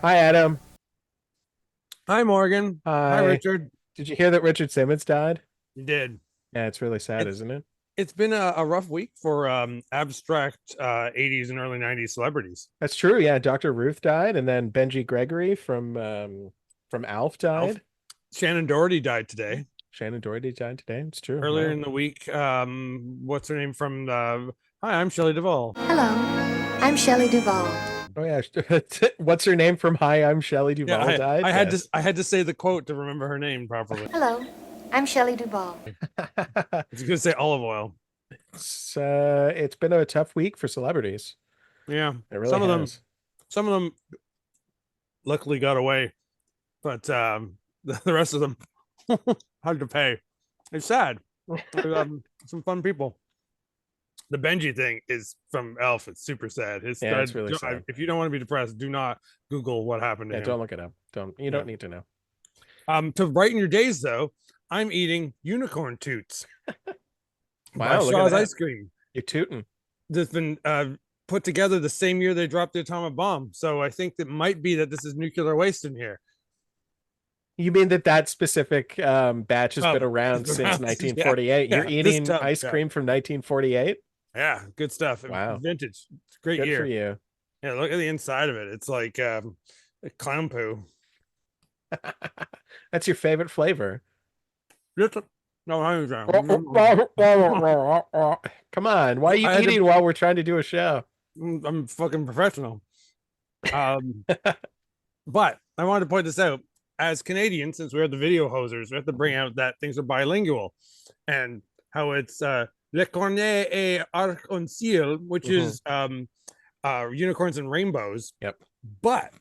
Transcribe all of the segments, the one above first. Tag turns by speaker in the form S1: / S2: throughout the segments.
S1: Hi, Adam.
S2: Hi, Morgan. Hi,
S1: Hi.
S2: Richard.
S1: Did you hear that Richard Simmons died?
S2: You did.
S1: Yeah, it's really sad,
S2: It's
S1: isn't it?
S2: it's been a rough week for abstract 80s and early 90s celebrities.
S1: That's true. Yeah, Dr. Ruth died, and then Benji Gregory from Alf
S2: Alf.
S1: died.
S2: Shannon Doherty died today.
S1: Shannon Doherty died today. It's true.
S2: Earlier
S1: Wow.
S2: in the week, what's her name from Hi, I'm Shelley Duvall.
S3: Hello, I'm Shelley Duvall.
S1: Oh yeah. What's her name from Hi, I'm Shelley
S2: Yeah,
S1: Duvall died?
S2: I had to
S1: Yes.
S2: I had to say the quote to remember her name properly.
S3: Hello, I'm Shelley Duvall.
S2: I was gonna say olive oil.
S1: It's been a tough week for celebrities.
S2: Yeah.
S1: It really
S2: Some of them
S1: has.
S2: some of them luckily got away, but the rest of them had to pay. It's sad. Some fun people. The Benji thing is from Elf. It's super sad.
S1: Yeah, it's really sad.
S2: If you don't want to be depressed, do not Google what happened to
S1: Yeah,
S2: him.
S1: don't look it up. You don't need to know.
S2: To brighten your days, though, I'm eating unicorn toots by
S1: Wow, look at
S2: Shaw's
S1: that.
S2: Ice Cream.
S1: You're tooting.
S2: That's been put together the same year they dropped the atomic bomb. So I think that might be that this is nuclear waste in here.
S1: You mean that specific batch has
S2: Oh,
S1: been around
S2: it's been
S1: since
S2: around.
S1: 1948?
S2: Yeah,
S1: You're
S2: this
S1: eating
S2: tub,
S1: ice
S2: yeah.
S1: cream from 1948?
S2: Yeah, good stuff.
S1: Wow.
S2: Vintage. It's a great
S1: Good
S2: year.
S1: for you.
S2: Yeah, look at the inside of it. It's like clown poo.
S1: That's your favorite flavor.
S2: No, I'm
S1: Come on. Why are you
S2: I had to-
S1: eating while we're trying to do a show?
S2: I'm fucking professional. But I wanted to point this out. As Canadians, since we're the video hosers, we have to bring out that things are bilingual and how it's Le Cornet et Arc-en-Ciel, which is unicorns and rainbows.
S1: Yep.
S2: But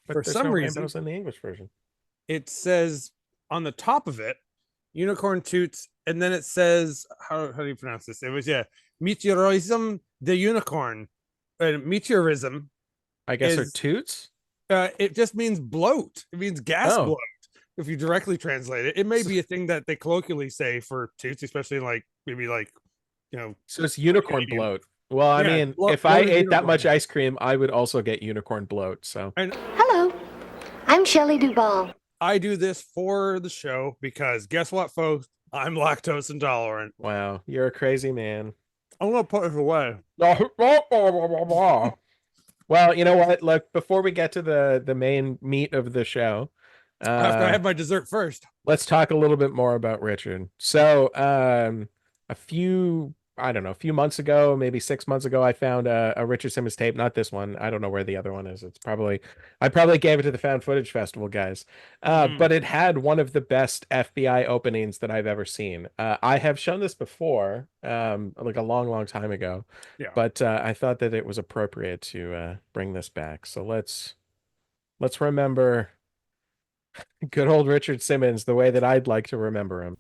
S2: for
S1: there's
S2: some
S1: no
S2: reason,
S1: rainbows in the English version.
S2: it says on the top of it, unicorn toots, and then it says, how do you pronounce this? It was, meteorism de unicorn. Meteorism,
S1: I guess they're
S2: is-
S1: toots?
S2: it just means bloat. It means gas
S1: Oh.
S2: bloat. If you directly translate it, it may be a thing that they colloquially say for toots, especially maybe
S1: So it's unicorn
S2: Canadian.
S1: bloat. Well, I
S2: Yeah,
S1: mean, if I
S2: bloated
S1: ate that
S2: unicorn.
S1: much ice cream, I would also get unicorn bloat. So
S3: Hello, I'm Shelley Duvall.
S2: I do this for the show because guess what, folks? I'm lactose intolerant.
S1: wow, you're a crazy man.
S2: I'm gonna put this away.
S1: Well, you know what? Look, before we get to the main meat of the show,
S2: After I have my dessert first.
S1: let's talk a little bit more about Richard. So, a few months ago, maybe 6 months ago, I found a Richard Simmons tape. Not this one. I don't know where the other one is. I probably gave it to the Found Footage Festival guys. But it had one of the best FBI openings that I've ever seen. I have shown this before, like a long, long time ago.
S2: Yeah.
S1: But I thought that it was appropriate to bring this back. So let's remember good old Richard Simmons the way that I'd like to remember him.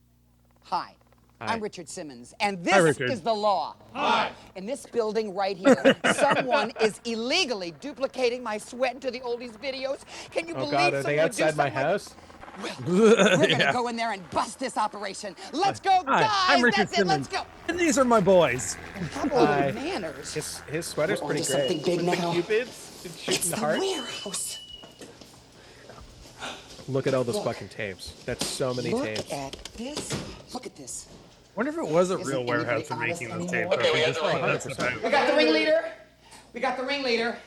S4: Hi,
S1: Hi.
S4: I'm Richard Simmons, and
S2: Hi,
S4: this
S2: Richard.
S4: is the law. Hi. In this building right here, someone is illegally duplicating my sweat into the oldies videos. Can you
S1: Oh
S4: believe
S1: God, are
S4: someone
S1: they
S4: would do
S1: outside my
S4: something like-
S1: house?
S4: We're gonna
S2: Yeah.
S4: go in there and bust this operation. Let's go,
S2: Hi,
S4: guys!
S2: I'm Richard
S4: That's it,
S2: Simmons.
S4: let's go!
S2: And these are my boys.
S4: Have a little
S1: Hi.
S4: manners.
S1: His sweater's
S4: We're
S1: pretty
S4: onto
S1: great.
S4: something big
S1: With the
S4: now.
S1: cupids and shooting
S4: It's
S1: the
S4: the
S1: heart.
S4: warehouse.
S1: Look at all those fucking tapes. That's so many
S4: Look
S1: tapes.
S4: at this. Look at this.
S2: Wonder if it was a
S4: Isn't
S2: real warehouse for
S4: anybody
S2: making
S4: honest
S2: those tapes.
S4: anymore?
S2: Or if they just put this out.
S4: We got the ringleader. We got the ringleader.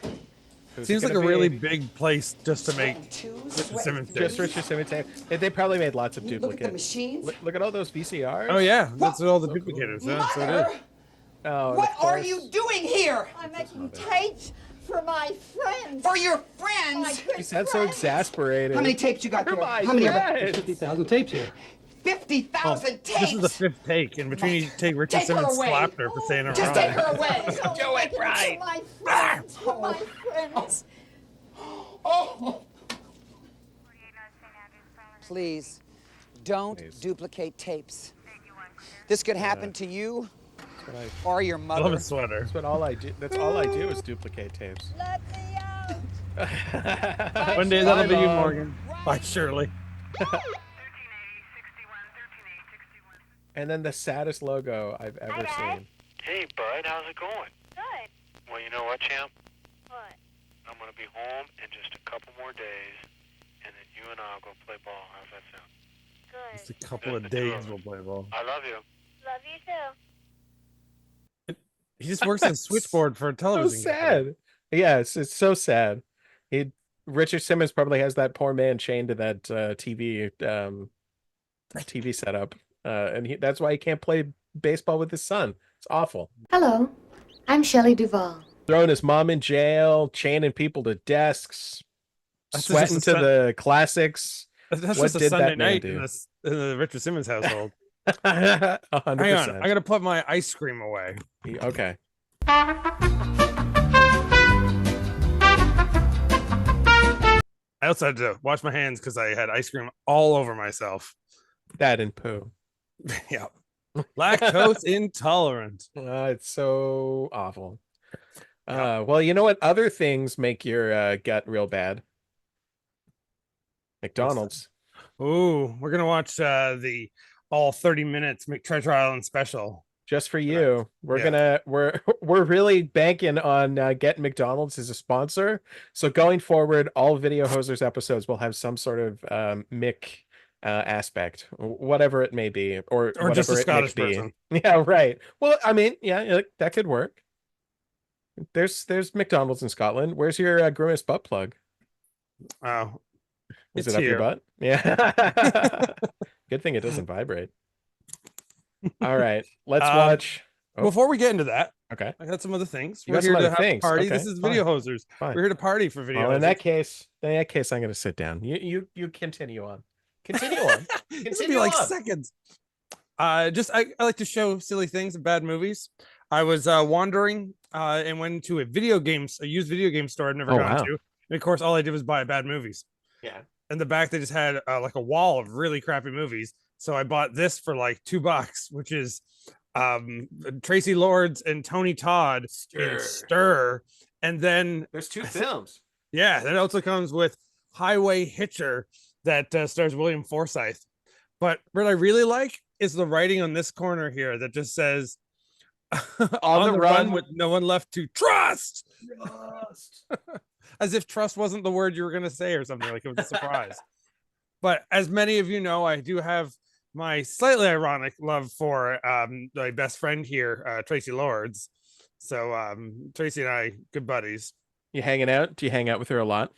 S1: Who's
S2: Seems
S1: it
S2: like a
S1: gonna
S2: really
S1: be?
S2: big place just to make
S4: Sweating two,
S2: Richard
S4: sweating
S2: Simmons
S4: three.
S1: Just Richard Simmons tape. They probably made lots of
S4: Look at the
S1: duplicates.
S4: machines.
S1: Look at all those VCRs.
S2: Oh yeah, that's what all the
S1: So cool.
S2: duplicators. That's what it
S4: Mother,
S2: is.
S1: Oh, and
S4: what
S1: of
S4: are
S1: course-
S4: you doing here?
S5: I'm making tapes for my friends.
S4: For your
S5: My
S4: friends.
S5: good
S1: You sound so
S5: friends.
S1: exasperated.
S4: How many tapes you got
S1: For
S4: there?
S1: my
S4: How many of them?
S1: friends.
S6: 50,000 tapes here.
S4: 50,000 tapes.
S2: This is the fifth take. In between, you take Richard
S4: Take her
S2: Simmons
S4: away.
S2: slapped her for saying it
S4: Just
S2: wrong.
S4: take her away.
S5: Do it right. For my friends. For my friends.
S4: Oh. Please, don't
S1: Please.
S4: duplicate tapes. This could happen to you
S1: That's what I-
S4: or your
S2: I love
S4: mother.
S2: his sweater.
S1: that's what all I do. That's all I do is duplicate tapes.
S5: Let me out.
S2: One day that'll be you,
S1: Mom.
S2: Morgan. Bye, Shirley.
S1: And then the saddest logo I've ever seen.
S7: Hey, bud, how's it going?
S8: Good.
S7: Well, you know what, champ?
S8: What?
S6: I'm going to be home in just a couple more days, and then you and I'll go play ball. How's that sound?
S2: Just
S5: Good.
S2: a couple
S6: Just
S2: of
S6: the two
S2: days
S6: of
S2: we'll
S6: us.
S2: play ball.
S6: I love you.
S5: Love you too.
S2: He just works as a switchboard for a
S1: So
S2: television company.
S1: sad. Yeah, it's so sad. Richard Simmons probably has that poor man chained to that TV setup, and that's why he can't play baseball with his son. It's awful.
S3: Hello, I'm Shelley Duvall.
S1: Throwing his mom in jail, chaining people to desks,
S2: That's
S1: sweating
S2: just a
S1: to the classics.
S2: That's
S1: What
S2: just a
S1: did
S2: Sunday
S1: that man
S2: night in
S1: do?
S2: the Richard Simmons household.
S1: 100%.
S2: Hang on, I gotta put my ice cream away.
S1: Okay.
S2: I also had to wash my hands because I had ice cream all over myself.
S1: That and poo.
S2: Yeah. Lactose intolerant.
S1: It's so awful.
S2: Yep.
S1: Well, you know what? Other things make your gut real bad. McDonald's.
S2: Ooh, we're gonna watch the all 30 minutes McTreasure Island special.
S1: Just for you.
S2: Yeah.
S1: We're really banking on getting McDonald's as a sponsor. So going forward, all Video Hosers episodes will have some sort of Mick aspect, whatever it may be, or
S2: just
S1: whatever
S2: a
S1: it
S2: Scottish
S1: may be.
S2: person.
S1: Yeah, right. Well, I mean, yeah, that could work. There's McDonald's in Scotland. Where's your grimace butt plug?
S2: Oh,
S1: Is
S2: it's
S1: it up your
S2: here.
S1: butt? Yeah. Good thing it doesn't vibrate. All right, let's watch. Oh,
S2: Before we get into that,
S1: okay.
S2: I got some other things.
S1: You
S2: We're
S1: got some
S2: here to
S1: other
S2: have
S1: things.
S2: a party.
S1: Okay,
S2: This is
S1: fine.
S2: Video Hosers.
S1: Fine.
S2: We're here to party for Video
S1: Well,
S2: Hosers.
S1: in that case, I'm going to sit down. You continue on. Continue on.
S2: This will be
S1: Continue
S2: like
S1: on.
S2: seconds. I like to show silly things and bad movies. I was wandering and went to a used video game store I'd never gone
S1: wow.
S2: to. And of course, all I did was buy bad movies.
S1: Yeah.
S2: In the back, they just had like a wall of really crappy movies. So I bought this for like $2, which is Tracy Lords and Tony Todd in Stir. And then
S1: There's two films.
S2: yeah, that also comes with Highway Hitcher that stars William Forsythe. But what I really like is the writing on this corner here that just says on the run with no one left to trust. As if trust wasn't the word you were going to say or something, like it was a surprise. But as many of you know, I do have my slightly ironic love for my best friend here, Tracy Lords. So Tracy and I, good buddies.
S1: You hanging out? Do you hang out with her a lot?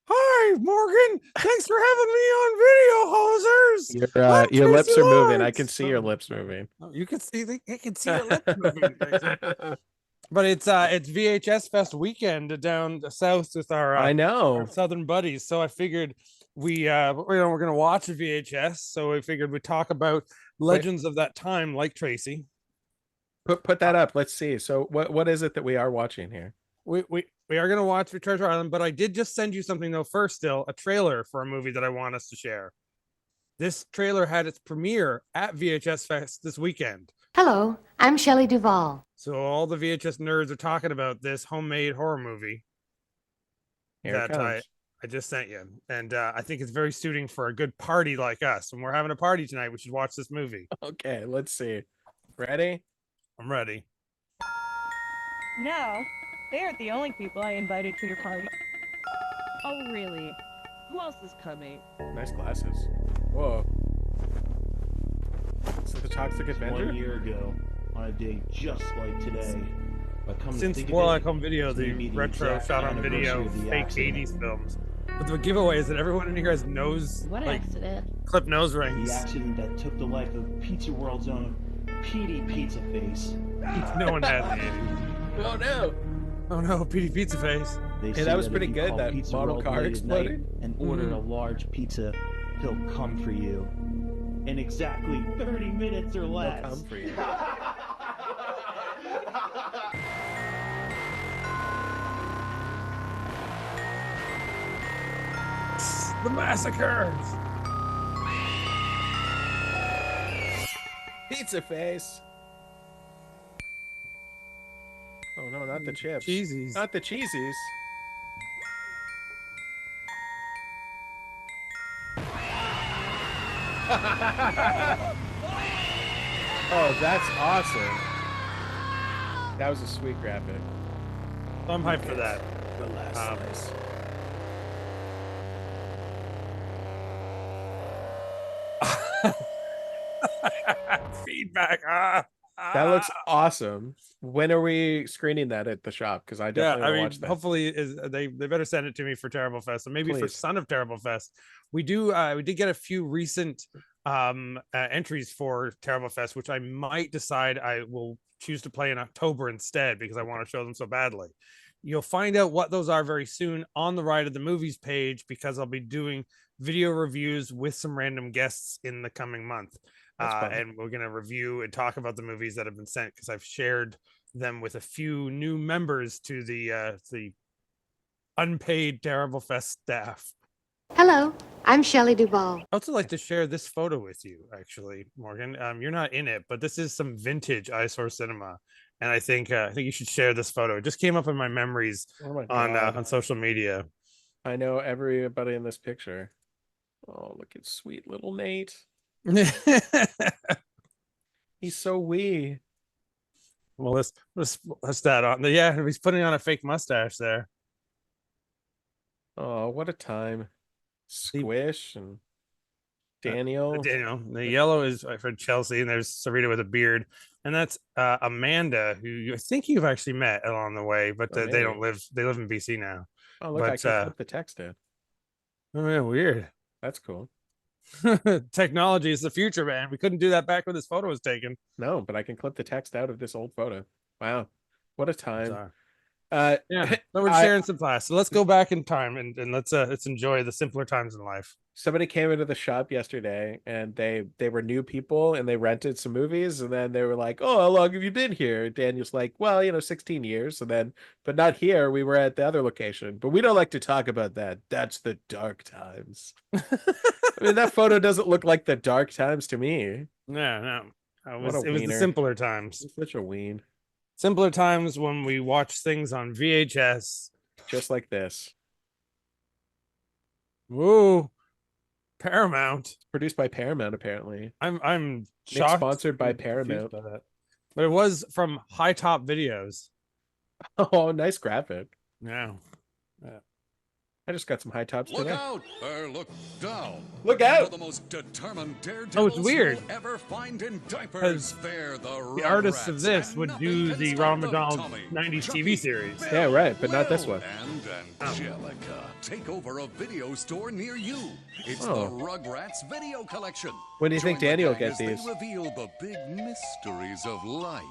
S2: Hi, Morgan. Thanks for having me on Video Hosers.
S1: Your lips
S2: Tracy
S1: are moving. I
S2: Lords.
S1: can see your lips moving.
S2: Oh, you can see I can see your lips moving. Tracy. But it's VHS Fest weekend down south with our
S1: I know.
S2: our southern buddies. So I figured we're gonna watch a VHS. So we figured we'd talk about legends of that time, like Tracy.
S1: Put that up. Let's see. So what is it that we are watching here?
S2: We are gonna watch Treasure Island, but I did just send you something though. First, still a trailer for a movie that I want us to share. This trailer had its premiere at VHS Fest this weekend.
S3: Hello, I'm Shelley Duvall.
S2: So all the VHS nerds are talking about this homemade horror movie
S1: Here it
S2: that I
S1: comes.
S2: just sent you. And I think it's very suiting for a good party like us. When we're having a party tonight, we should watch this movie.
S1: Okay, let's see. Ready?
S2: I'm ready.
S7: No, they aren't the only people I invited to your party. Oh, really? Who else is coming?
S1: Nice glasses. Whoa. Is it the Toxic Avenger?
S8: 1 year ago, on a day just like today. But come to
S2: Since
S8: think of
S2: Spoil
S8: it,
S2: Icon Video,
S8: it's gonna
S2: the
S8: be the
S2: retro
S8: exact
S2: shot on video,
S8: anniversary of the
S2: fake
S8: accident.
S2: 80s films. But the giveaway is that everyone in here has nose,
S7: What
S2: like
S7: accident?
S2: clip nose rings.
S8: The accident that took the life of Pizza World's own Petey Pizza Face.
S2: No one had the 80s.
S1: Oh no.
S2: Oh no, Petey Pizza Face.
S8: They
S1: Hey,
S8: say
S1: that was
S8: if
S1: pretty
S8: you
S1: good,
S8: call
S1: that
S8: Pizza
S1: model
S8: World
S1: car
S8: late at night
S1: exploding.
S8: and order a large pizza, he'll come for you. In exactly 30 minutes or
S1: They'll
S8: less.
S1: come for you.
S2: The massacres.
S1: Pizza face. Oh no, not the chips.
S2: Cheesies.
S1: Not the cheesies. Oh, that's awesome. That was a sweet graphic.
S2: I'm hyped for that.
S1: The last slice.
S2: Feedback.
S1: That looks awesome. When are we screening that at the shop? Because I definitely want to watch that.
S2: hopefully they better send it to me for Terrible Fest, and maybe for
S1: Please.
S2: Son of Terrible Fest. We did get a few recent entries for Terrible Fest, which I might decide I will choose to play in October instead, because I want to show them so badly. You'll find out what those are very soon on the Ride of the Movies page, because I'll be doing video reviews with some random guests in the coming month. And we're going to review and talk about the movies that have been sent, because I've shared them with a few new members to the unpaid Terrible Fest staff.
S3: Hello, I'm Shelley Duvall.
S2: I'd also like to share this photo with you, actually, Morgan. You're not in it, but this is some vintage Eyesore cinema, and I think you should share this photo. It just came up in my memories on social media.
S1: I know everybody in this picture. Oh, look at sweet little Nate. He's so wee.
S2: Well, let's that on. Yeah, he's putting on a fake mustache there.
S1: Oh, what a time. Squish and Daniel.
S2: The yellow is for Chelsea, and there's Sarita with a beard, and that's Amanda, who I think you've actually met along the way, but they don't live. They live in BC now.
S1: Oh, look, I can flip the text in.
S2: Oh yeah, weird.
S1: That's cool.
S2: Technology is the future, man. We couldn't do that back when this photo was taken.
S1: No, but I can clip the text out of this old photo. Wow, what a time.
S2: Yeah, we're sharing some class, so let's go back in time and let's enjoy the simpler times in life.
S1: Somebody came into the shop yesterday, and they were new people, and they rented some movies, and then they were like, "Oh, how long have you been here?" Daniel's like, "Well, 16 years." And then, but not here. We were at the other location, but we don't like to talk about that. That's the dark times. I mean, that photo doesn't look like the dark times to me.
S2: No. It was the simpler times.
S1: He's such a ween.
S2: Simpler times when we watch things on VHS,
S1: just like this.
S2: Ooh, Paramount.
S1: Produced by Paramount, apparently.
S2: I'm shocked.
S1: Sponsored by Paramount.
S2: By that. But it was from High Top Videos.
S1: Oh, nice graphic.
S2: Yeah.
S1: I just got some high tops today.
S9: Look out or look down.
S1: Look out!
S9: The most determined daredevils
S2: oh, it's weird.
S9: you'll ever find in diapers. They're
S2: the artists of this would do the Ronald McDonald 90s TV series.
S1: Yeah, right, but not this one.
S9: And Angelica take over a video store near you. It's the Rugrats video collection.
S1: When do you think Daniel will get these?
S9: They reveal the big mysteries of life.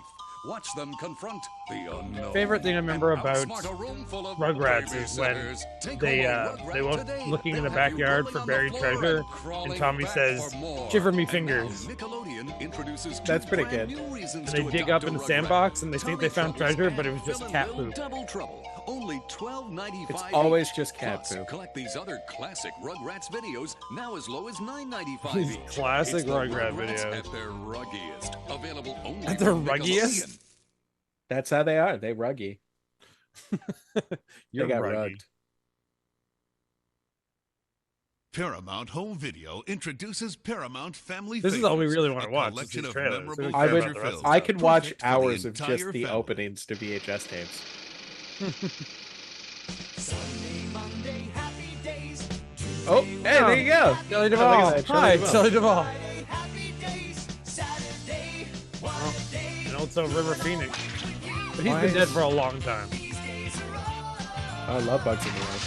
S9: Watch them confront the unknown.
S2: Favorite thing I remember about Rugrats is when they went looking in the backyard for buried treasure, and Tommy says, "Shiver me fingers."
S1: That's pretty good.
S2: And they dig up in the sandbox, and they think they found treasure, but it was just cat poop.
S9: Only $12.95.
S1: It's always just cat poop.
S9: Collect these other classic Rugrats videos now as low as $9.95.
S2: These classic Rugrats videos
S9: at their ruggiest. Available only
S2: at their ruggiest.
S1: That's how they are. They ruggy.
S2: They
S1: got
S2: ruggy.
S1: rugged.
S10: Paramount Home Video introduces Paramount Family
S2: This is all we really want to watch.
S1: I could watch hours of just the openings to VHS tapes. Oh, hey, there you go.
S2: Shelley Duvall. Hi, Shelley Duvall. And also River Phoenix. But he's been dead for a long time.
S1: I love Bugs in the World.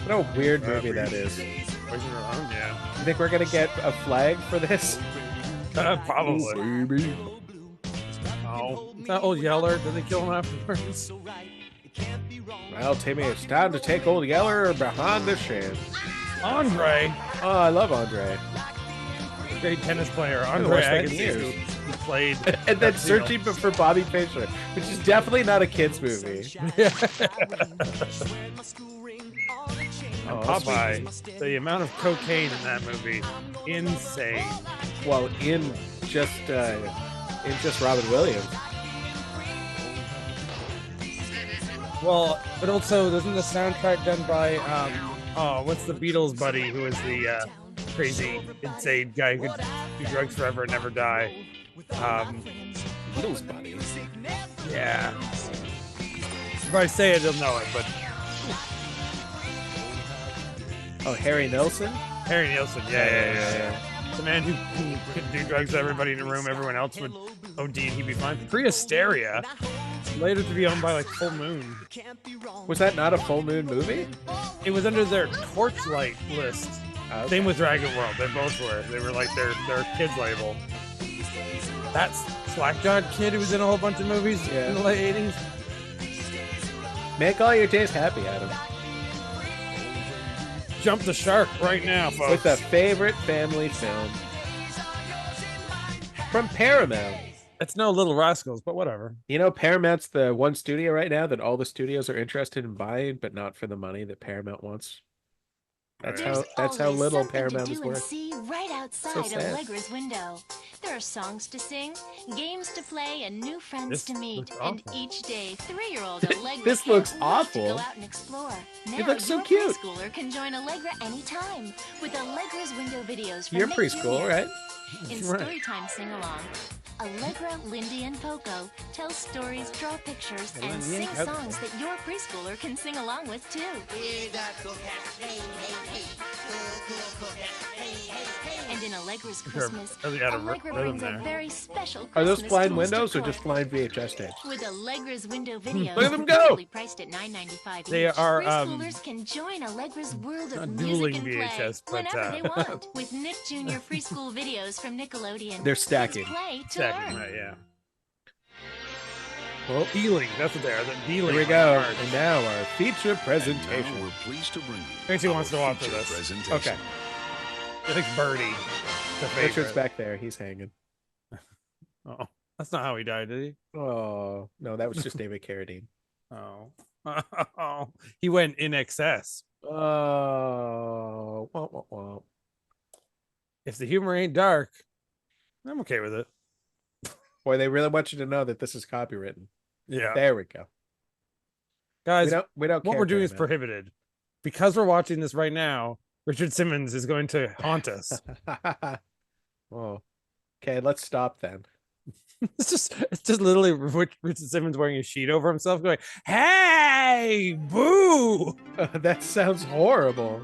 S1: What a weird movie that is.
S2: Yeah.
S1: You think we're gonna get a flag for this?
S2: Probably.
S1: Oh, baby.
S2: Oh, that old Yeller. Did they kill him afterwards?
S1: Well, Timmy, it's time to take old Yeller behind the shed.
S2: Andre.
S1: Oh, I love Andre.
S2: Great tennis player. Andre Agassi, who played.
S1: And then Searching for Bobby Fischer, which is definitely not a kid's movie.
S2: Popeye. The amount of cocaine in that movie, insane.
S1: Well, in just Robin Williams.
S2: Well, but also, isn't the soundtrack done by what's the Beatles buddy who is the crazy, insane guy who could do drugs forever and never die?
S1: Beatles buddy.
S2: Yeah. If I say it, he'll know it. But
S1: Oh, Harry Nilsson?
S2: Harry Nielsen, yeah. The man who could do drugs to everybody in the room, everyone else would OD and he'd be fine. Pre-Hysteria, later to be owned by like Full Moon.
S1: Was that not a Full Moon movie?
S2: It was under their Torchlight list.
S1: Okay.
S2: Same with Dragon World. They both were. They were like their kids label. That's Slack-jawed kid who was in a whole bunch of movies in the late 80s.
S1: Make all your days happy, Adam.
S2: Jump the shark right now, folks.
S1: With a favorite family film. From Paramount.
S2: It's no Little Rascals, but whatever.
S1: You know, Paramount's the one studio right now that all the studios are interested in buying, but not for the money that Paramount wants. That's how little Paramount is worth.
S11: See right outside Allegra's window. There are songs to sing, games to play, and new friends to meet. And each day, 3-year-old Allegra
S1: This looks
S11: can't wait to
S1: awful.
S11: go out and explore. Now,
S1: It looks so
S11: your
S1: cute.
S11: preschooler can join Allegra anytime with Allegra's window videos. From
S1: You're
S11: Nick
S1: preschool,
S11: Jr.
S1: right?
S11: In
S1: Right.
S11: Storytime Sing-Along, Allegra, Lindy, and Poco tell stories, draw pictures, and sing songs that your preschooler can sing along with, too. And in Allegra's Christmas, Allegra brings a very special
S1: Are
S11: Christmas
S1: those blind
S11: to
S1: windows or
S11: decor.
S1: just blind VHS tapes?
S11: With Allegra's window videos,
S1: Look at them go!
S11: priced at $9.95
S2: They
S11: each,
S2: are,
S11: preschoolers can join Allegra's world of
S2: not
S11: music
S2: dueling
S11: and play
S2: VHS, but,
S11: whenever they want. With Nick Jr. preschool videos from Nickelodeon,
S1: They're stacking.
S11: kids play to
S2: Stacking,
S11: learn.
S2: right, yeah.
S1: Well,
S2: Dealing, that's what they are. The dealing.
S1: here we go. And now our feature presentation.
S9: Now we're pleased to bring you
S2: Makes me wants to
S9: our
S2: watch
S9: feature
S2: this.
S9: presentation.
S1: Okay.
S2: I think Birdie. The
S1: Richard's
S2: favorite.
S1: back there. He's hanging.
S2: Oh, that's not how he died, did he?
S1: Oh, no, that was just David Carradine.
S2: Oh. Oh, he went in excess.
S1: Oh, wah, wah, wah.
S2: If the humor ain't dark, I'm okay with it.
S1: Boy, they really want you to know that this is copywritten.
S2: Yeah.
S1: There we go.
S2: Guys,
S1: We don't
S2: what
S1: care,
S2: we're doing is
S1: Paramount.
S2: prohibited. Because we're watching this right now, Richard Simmons is going to haunt us.
S1: Oh, okay, let's stop then.
S2: It's just literally Richard Simmons wearing a sheet over himself going, "Hey, boo!"
S1: That sounds horrible.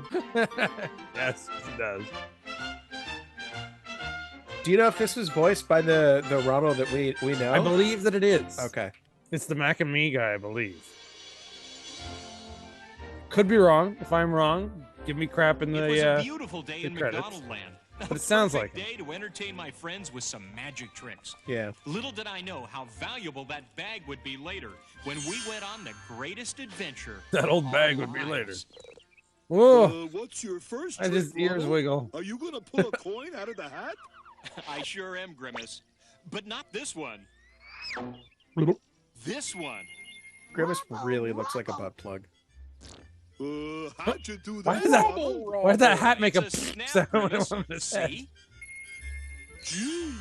S2: Yes, it does.
S1: Do you know if this was voiced by the Ronald that we know?
S2: I believe that it is.
S1: Okay.
S2: It's the Mac and Me guy, I believe. Could be wrong. If I'm wrong, give me crap in the
S12: It was a beautiful day
S2: the
S12: in
S2: credits.
S12: McDonald land.
S2: But it sounds like
S12: Perfect day to entertain my friends with some magic tricks.
S1: Yeah.
S12: Little did I know how valuable that bag would be later when we went on the greatest adventure.
S2: That
S12: of
S2: old
S12: our
S2: bag would be later.
S12: lives.
S2: Whoa!
S13: What's your first
S2: I just
S13: trick,
S2: ears
S13: Ronald?
S2: wiggle.
S13: Are you gonna pull a coin out of the hat?
S12: I sure am, Grimace. But not this one. This one.
S1: Grimace really looks like a butt plug.
S13: How'd you do that?
S2: Why does that?
S13: Ronald?
S2: Why does that hat make a
S12: It's a snap,
S2: sound when
S12: Grimace.
S2: on his head?
S12: See?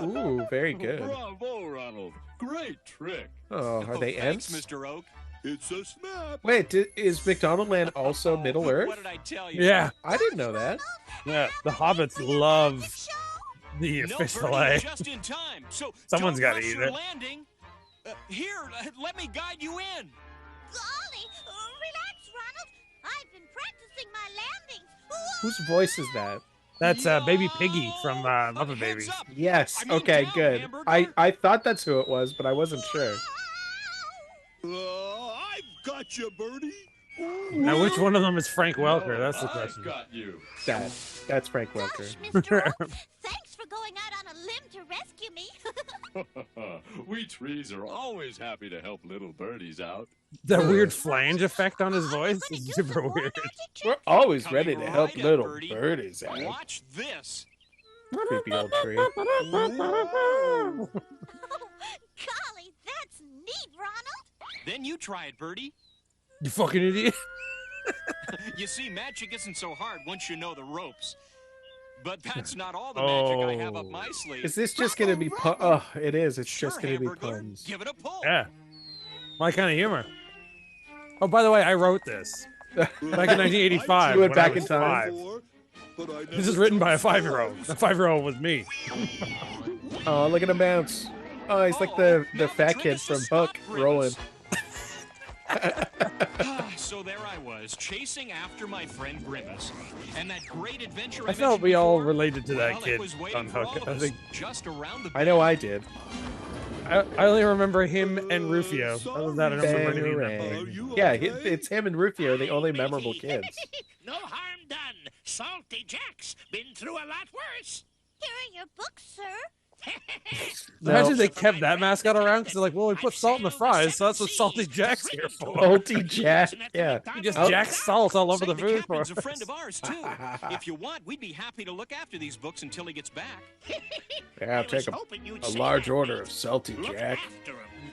S1: Ooh, very good.
S13: Bravo, Ronald. Great trick.
S1: Oh, are they
S12: Thanks,
S1: ants?
S12: Mr. Oak.
S13: It's a snap.
S1: Wait, is McDonald Land also Middle Earth?
S12: What did I tell you?
S2: Yeah,
S1: I didn't know that.
S2: yeah. The hobbits love the
S12: No,
S2: fish
S12: Bertie,
S2: fillet.
S12: just in time. So
S2: Someone's
S12: got
S2: gotta
S12: to
S2: eat it.
S12: Landing. Here, let me guide you in.
S5: Golly, relax, Ronald. I've been practicing my landings.
S1: Whose voice is that?
S2: That's Baby Piggy from Muppet Babies.
S12: Heads up.
S1: Yes.
S12: I mean,
S1: Okay,
S12: down,
S1: good.
S12: Hamburger.
S1: I thought that's who it was, but I wasn't sure.
S13: I've got you, Birdie.
S2: Now, which one of them is Frank Welker? That's the question.
S13: got you.
S1: That's Frank Welker.
S5: Gosh, Mr. Oak, thanks for going out on a limb to rescue me.
S13: We trees are always happy to help little birdies out.
S2: The weird flange effect on his voice is super weird.
S1: We're always
S12: Coming
S1: ready to help
S12: right up,
S1: little
S12: Birdie.
S1: birdies out.
S12: Watch this.
S1: Creepy old tree.
S5: Golly, that's neat, Ronald.
S12: Then you try it, Birdie.
S2: You fucking idiot.
S12: You see, magic isn't so hard once you know the ropes. But that's not all the magic I have up my sleeve.
S1: Is this just gonna be pun? Oh, it is. It's
S12: Sure,
S1: just gonna be
S12: Hamburger.
S1: puns.
S12: Give it a pull.
S2: Yeah. My kind of humor. Oh, by the way, I wrote this back in 1985.
S1: You went
S2: when I
S1: back in
S2: was
S1: time.
S2: 5. This is written by a 5-year-old. The 5-year-old was me.
S1: Oh, look at him bounce. Oh, he's like the fat kid from Hook rolling.
S12: So there I was, chasing after my friend Grimace, and that great adventure.
S2: I felt we all related to that kid on Hook. I think.
S12: Just around the
S1: I know I did.
S2: I only remember him and Rufio. Other than that, I don't remember any of that.
S1: Yeah, it's him and Rufio are the only memorable kids.
S14: No harm done. Salty Jack's been through a lot worse.
S5: Here are your books, sir.
S2: Imagine they kept that mascot around because they're like, well, we put salt in the fries, so that's what Salty Jack's here for.
S1: Salty Jack, yeah.
S2: You just jack salt all over the food for us.
S12: Captain's a friend of ours too. If you want, we'd be happy to look after these books until he gets back.
S1: Yeah, I'll take a large order of Salty Jack.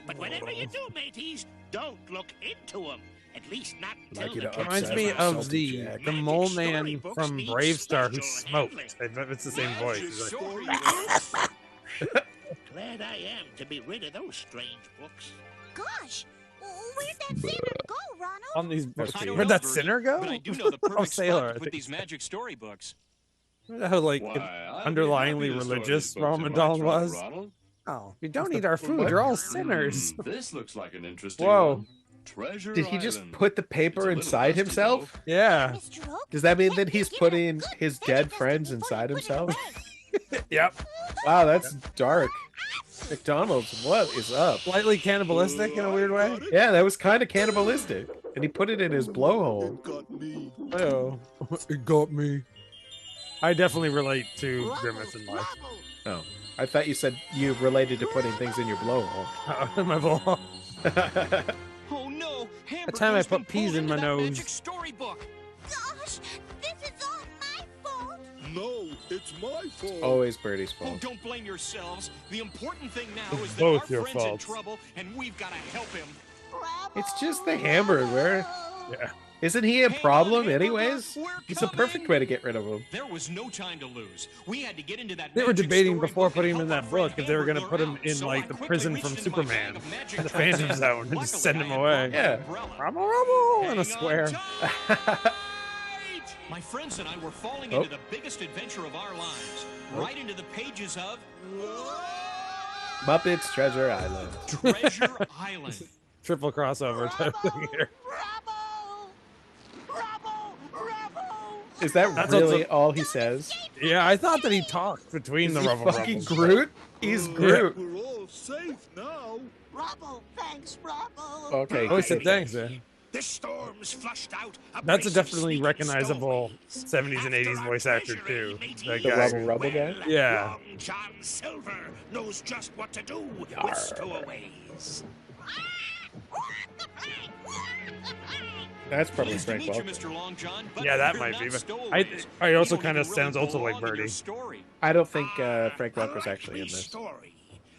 S14: But whatever you do, mateys, don't look into them. At least not
S1: Like
S14: until
S1: it
S14: the
S2: Reminds me of the mole man from Brave Star who smoked. It's the same voice. He's like,
S14: Glad I am to be rid of those strange books.
S5: Gosh, where'd that sinner go, Ronald?
S2: on these books.
S12: I don't
S2: Where'd
S12: know,
S2: that
S12: Bertie,
S2: sinner go?
S12: But I do know the
S2: Oh,
S12: perfect
S2: Sailor, I
S12: spot to put
S2: think.
S12: these magic storybooks.
S2: Remember how like
S13: I'd be
S2: underlyingly
S13: happy to store
S2: religious
S13: these books
S2: Ronald
S13: in my
S2: McDonald
S13: trunk,
S2: was?
S13: Ronald.
S2: Oh, you don't eat our food. You're all sinners.
S13: This looks like an interesting
S2: Whoa.
S13: one. Treasure
S1: Did he just
S13: Island.
S1: put the paper inside himself?
S2: Yeah.
S1: Does that mean that he's putting his dead friends inside himself?
S2: Yep.
S1: Wow, that's dark. McDonald's, what is up?
S2: Slightly cannibalistic in a weird way.
S1: Yeah, that was kind of cannibalistic. And he put it in his blowhole.
S2: Oh, it got me. I definitely relate to Grimace in life.
S1: Oh, I thought you said you related to putting things in your blowhole.
S2: My blowhole.
S12: Oh no!
S2: The time I put peas in my nose.
S12: Storybook.
S5: Gosh, this is all my fault.
S13: No, it's my fault.
S1: Always Birdie's
S12: Oh,
S1: fault.
S12: don't blame yourselves. The important thing now is that
S2: Both
S12: our
S2: your
S12: friend's in
S2: faults.
S12: trouble, and we've got to help him.
S1: It's just the hamburger.
S2: Yeah.
S1: Isn't he a problem anyways?
S12: We're
S1: It's a perfect way to get rid of him.
S12: There was no time to lose. We had to get into that.
S2: They were
S12: magic
S2: debating
S12: storybook
S2: before
S12: and
S2: putting him in
S12: help
S2: that
S12: our friend
S2: book if they were going to put him
S12: Hamburger
S2: in
S12: out.
S2: like
S12: So
S2: the
S12: I quickly
S2: prison
S12: reached
S2: from
S12: into my
S2: Superman
S12: bag of magic
S2: and the
S12: tricks
S2: Phantom Zone and just
S12: Luckily,
S2: send him
S12: I had
S2: away.
S12: brought
S1: Yeah.
S12: an umbrella.
S2: Rubble, rubble in a
S12: Hang
S2: square.
S12: on tight. My friends and I were falling into the biggest adventure of our lives, right into the pages of
S1: Muppets Treasure Island.
S12: Treasure Island.
S2: Triple crossover type thing here.
S1: Is that
S2: That's
S1: really
S2: also-
S1: all he says?
S2: Yeah, I thought that he talked between
S1: Is
S2: the
S1: he
S2: rubble
S1: fucking
S2: rubbles.
S1: Groot? He's Groot.
S13: We're all safe now.
S5: Rubble, thanks, Rubble.
S1: Okay.
S2: Oh, he said
S1: good.
S2: thanks, man.
S14: The storm's flushed out.
S2: That's a
S14: brace of
S2: definitely
S14: sneaking
S2: recognizable
S14: stowaways.
S2: 70s and 80s
S14: After
S2: voice
S14: our
S2: actor,
S14: treasury,
S2: too.
S14: mateys.
S2: That
S1: The
S2: guy.
S1: Rubble Rubble guy?
S2: Yeah.
S14: Young John Silver knows just what to do with stowaways.
S1: That's probably
S12: Pleased to
S1: Frank
S12: meet you,
S1: Welker.
S12: Mr. Long John, but
S2: Yeah, that
S12: we're
S2: might
S12: not
S2: be. But
S12: stowaways.
S2: I also
S12: You
S2: kind of
S12: don't
S2: sounds
S12: really
S2: also like
S12: belong in your
S2: Birdie.
S12: story.
S1: I don't think Frank
S14: A
S1: Welker's actually in
S14: likely
S1: this.
S14: Story.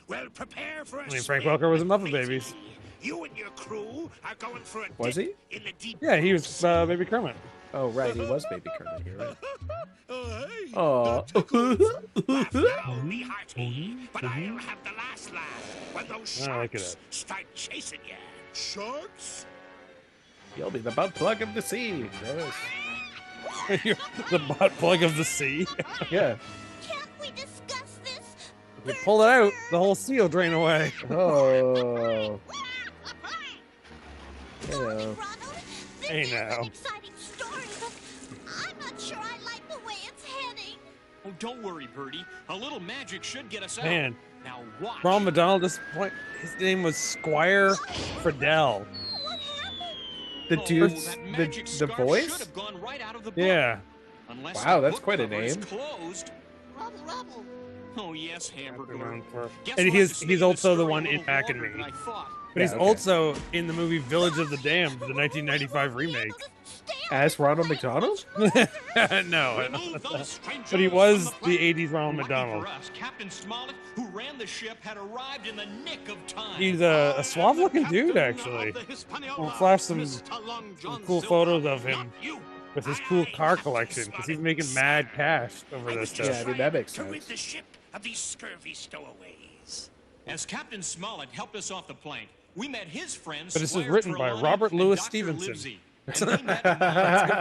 S14: Well, prepare for a
S2: I mean, Frank
S14: swim,
S2: Welker was in Muppet
S14: matey.
S2: Babies.
S14: You and your crew are going for a
S1: Was
S14: dip
S1: he?
S14: in the deep
S2: Yeah, he was Baby Kermit.
S1: Oh, right. He was Baby Kermit. You're right.
S13: Hey,
S1: Oh.
S14: Laugh now, me hearty, but I'll have the last laugh when those
S2: I like it
S14: sharks start chasing you.
S13: sharks?
S1: You'll be the butt plug of the sea. Yes.
S2: The butt plug of the sea.
S1: Yeah.
S5: Can't we discuss this?
S2: You pull it out, the whole sea will drain away.
S1: Oh. Hello.
S5: Ronald, this
S2: Hey,
S5: is
S2: now.
S5: an exciting story, but I'm not sure I like the way it's heading.
S12: Oh, don't worry, Birdie. A little magic should get us out.
S2: Man,
S12: Now watch.
S2: Ronald McDonald, at this point, his name was Squire Friedel.
S5: What happened?
S1: The
S12: Oh,
S1: dude's
S12: that
S1: the
S12: magic scarf should
S1: voice?
S12: have gone right out of the book.
S2: Yeah.
S12: Unless
S1: Wow,
S12: the
S1: that's
S12: book
S1: quite a
S12: cover is
S1: name.
S12: Closed.
S5: Rubble, Rubble.
S12: Oh yes, Hamburger. Guess
S2: And
S12: we'll have to
S2: he's
S12: stay in
S2: also the
S12: story
S2: one
S12: a
S2: in
S12: little
S2: Back and
S12: longer
S2: Me.
S12: than I thought.
S2: But he's
S1: Yeah, okay.
S2: also in the movie Village of the Damned, the 1995 remake.
S1: As Ronald McDonald?
S2: No,
S12: Remove those strangers
S2: but he
S12: from
S2: was
S12: the
S2: the
S12: planet.
S2: 80s Ronald
S12: Lucky
S2: McDonald.
S12: for us, Captain Smollett, who ran the ship, had arrived in the nick of time.
S2: He's a suave-looking dude, actually. We'll flash some cool photos of him with his cool car collection, because he's making mad cash over this stuff.
S1: Yeah, I mean, that makes
S14: To rid
S1: sense.
S14: the ship of these scurvy stowaways.
S12: As Captain Smollett helped us off the plank, we met his friends.
S2: But this is
S12: Squire
S2: written by
S12: Trelawney
S2: Robert
S12: and
S2: Louis
S12: Dr.
S2: Stevenson.
S12: Livesey. And they met in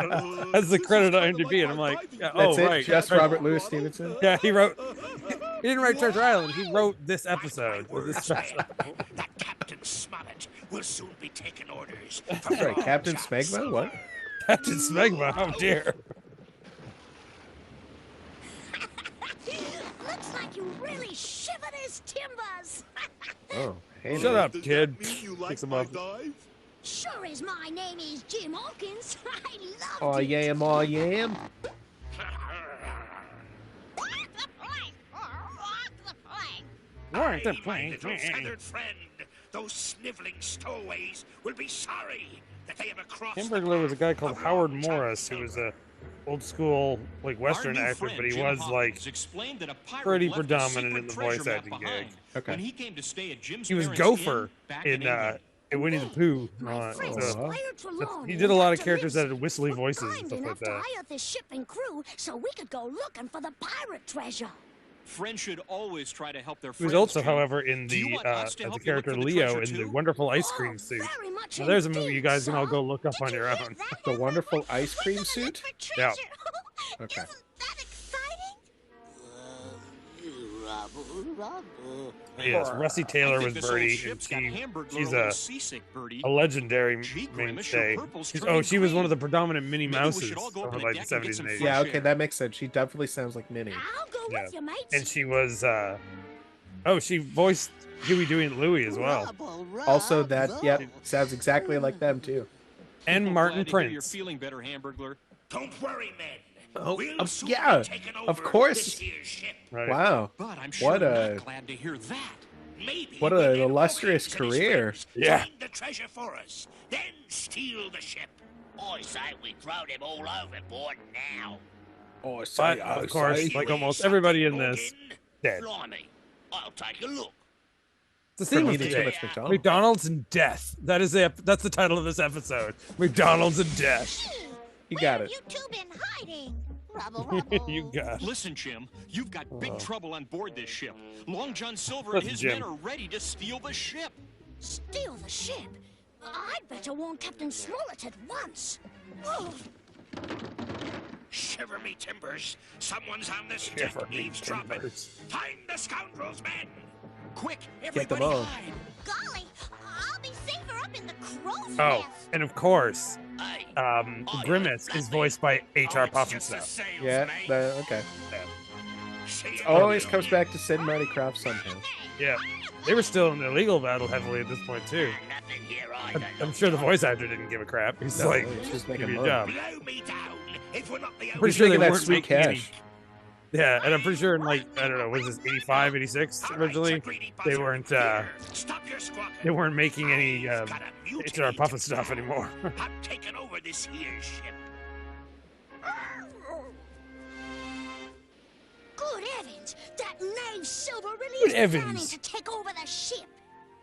S12: Mars.
S2: That's the credit on IMDb, and I'm like, yeah,
S1: That's
S2: oh,
S1: it?
S2: right.
S1: Just
S2: right.
S1: Robert Louis Stevenson?
S2: Yeah, he wrote. He didn't write Treasure Island. He wrote this episode. Or this
S14: That's right. That Captain Smollett will soon be taking orders.
S1: That's right, Captain Smegma. What?
S2: Captain Smegma. Oh dear.
S5: Looks like you really shivered his timbers.
S1: Oh, hey.
S2: Shut up, kid.
S14: You
S2: Picks
S14: like
S2: him
S14: my
S2: up.
S14: dive?
S5: Sure as my name is Jim Hawkins. I love
S1: Oh
S5: it.
S1: yam, oh yam.
S14: My little feathered friend, those sniveling stowaways will be sorry that they ever crossed.
S2: Hamburglar was a guy called Howard Morris, who was a old school like Western actor, but he was like pretty predominant in the voice acting gig.
S12: When he came to stay at Jim's
S2: He was
S12: parents'
S2: Gopher
S12: inn back
S2: in
S12: England.
S2: Winnie the Pooh. He did a lot of characters that had whistly voices and
S5: Kind
S2: stuff like
S5: enough to
S2: that.
S5: hire this ship and crew so we could go looking for the pirate treasure.
S12: Friends should always try to help their
S2: He was
S12: friends.
S2: also,
S12: Jim.
S2: however, in
S12: Do you
S2: the
S12: want us
S2: as
S12: to
S2: the
S12: help you look
S2: character
S12: for the
S2: Leo
S12: treasure
S2: in the
S12: too?
S2: Wonderful Ice Cream Suit. Now, there's a movie you guys can all go look up on your own.
S1: The Wonderful Ice Cream Suit?
S2: Yeah.
S1: Okay.
S2: Yes, Russie Taylor was Birdie, and she's a legendary mainstay. She was one of the predominant Minnie Mouses of like the 70s and 80s.
S1: Yeah, okay, that makes sense. She definitely sounds like Minnie.
S2: Yeah. And she was, she voiced Huey, Dewey, and Louie as well.
S1: Also, that, yep, sounds exactly like them, too.
S2: And Martin
S12: Glad to hear You're
S2: Prince.
S12: feeling better, Hamburglar.
S14: Don't worry, men.
S1: Oh,
S14: We'll soon
S1: yeah,
S14: be taking
S1: of
S14: over
S1: course.
S14: this here ship.
S2: Right.
S1: Wow.
S12: But I'm sure
S1: What
S12: you're
S1: a
S12: not glad to hear that.
S14: Maybe
S1: what
S14: we'll
S1: an
S14: get
S1: illustrious
S14: Hawkins and his
S1: career.
S14: friends
S2: Yeah.
S14: Find the treasure for us, then steal the ship. I say we throw them all overboard now.
S1: Oh,
S2: But, of course, like almost everybody in this, dead.
S14: Blimey, I'll take a look.
S2: The theme of
S1: eating too
S2: today,
S1: much McDonald's.
S2: McDonald's and death. That's the title of this episode. McDonald's and death.
S1: You got it.
S5: You two been hiding?
S2: You got it.
S12: Listen, Jim, you've got big trouble on board this ship. Long John Silver and
S2: Listen,
S12: his
S2: Jim.
S12: men are ready to steal the ship.
S5: Steal the ship? I'd better warn Captain Smollett at once. Oh,
S14: Shiver me timbers. Someone's on this
S2: Shiver
S14: deck
S2: me
S14: eavesdropping.
S2: timbers.
S14: Find the scoundrels, men.
S12: Quick,
S1: Get them
S12: everybody
S1: all.
S12: hide.
S5: golly, I'll be safer up in the crow's
S2: Oh,
S5: nest.
S2: and of course,
S14: Hey,
S2: Grimace is voiced by H.R.
S14: it's just the
S2: Pufnstuf.
S14: sails,
S1: Yeah,
S14: mate.
S1: okay.
S14: See you
S1: Always
S14: later.
S1: comes back to Sid and Marty Krofft somehow.
S2: Yeah, they were still in the legal battle heavily at this point too.
S14: Nothing here either.
S2: I'm sure the voice actor didn't give a crap. He's
S1: No,
S2: like,
S1: he's just
S2: give
S1: making
S2: me a
S1: money.
S2: job.
S14: Blow me down if we're not the only
S2: Pretty sure they
S1: Making that
S2: weren't
S1: sweet
S2: making any.
S1: cash.
S2: Yeah, and I'm pretty sure in like I don't know, was this 85, 86 originally? They weren't
S14: Stop your squawking.
S2: they weren't making any
S14: Got a
S2: H.R.
S14: mutiny
S2: Puffin stuff anymore.
S14: I'm taking over this here ship.
S5: Good heavens, that knave Silver really
S2: Good
S5: is
S2: heavens.
S5: planning to take over the ship.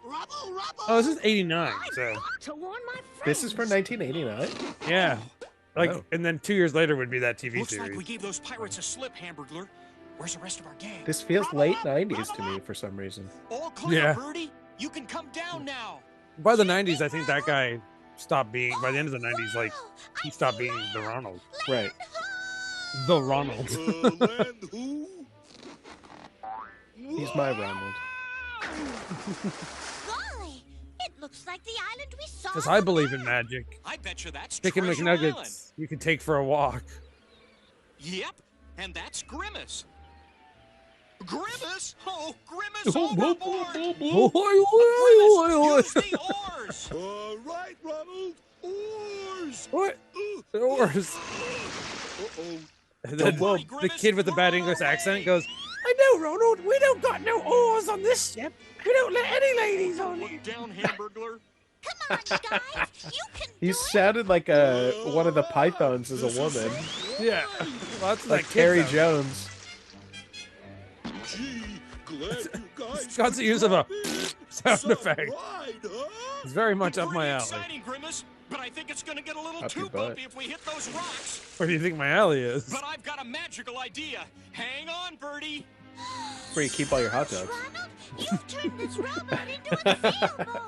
S5: Rubble, rubble.
S2: Oh, this is 89,
S5: I've
S2: so
S5: got to warn my friends.
S1: This is for 1989?
S2: yeah. Like,
S1: Oh.
S2: and then 2 years later would be that TV
S12: Looks
S2: series.
S12: like we gave those pirates a slip, Hamburglar. Where's the rest of our gang?
S1: This feels late 90s to me for some reason.
S12: All clear,
S2: Yeah.
S12: Birdie. You can come down now.
S2: By the 90s, I think that guy stopped being. By the end of the 90s, like he stopped being the Ronald.
S1: Right.
S2: The Ronald.
S14: Land who?
S1: He's my Ronald.
S5: Golly, it looks like the island we saw.
S2: Because I believe in magic.
S12: I bet you that's
S2: Chicken
S12: Treasure
S2: McNuggets
S12: Island.
S2: you can take for a walk.
S12: Yep, and that's Grimace. Grimace? Oh, Grimace overboard! Use the oars!
S14: All right, Ronald. Oars.
S2: What? Oars.
S14: Uh-oh.
S2: And then the kid with the bad English accent goes, I know, Ronald, we don't got no oars on this ship. We don't let any ladies on it.
S12: Look down, Hamburglar.
S5: Come on, you guys, you can
S1: He sounded like one of the Pythons as a woman.
S2: Yeah. Well, that's
S1: Like
S2: that
S1: Terry
S2: kid
S1: Jones.
S14: Gee, glad you guys.
S2: Got the use of a sound
S14: Some
S2: effect.
S14: ride, huh?
S2: It's very much up
S12: Pretty
S2: my alley.
S12: exciting, Grimace, but I think it's gonna get a little
S1: Up
S12: too
S1: your butt.
S12: bumpy if we hit those rocks.
S2: Where do you think my alley is?
S12: But I've got a magical idea. Hang on, Birdie.
S1: Where you keep all your hot dogs.
S5: Ronald, you've turned this rowboat into a sailboat.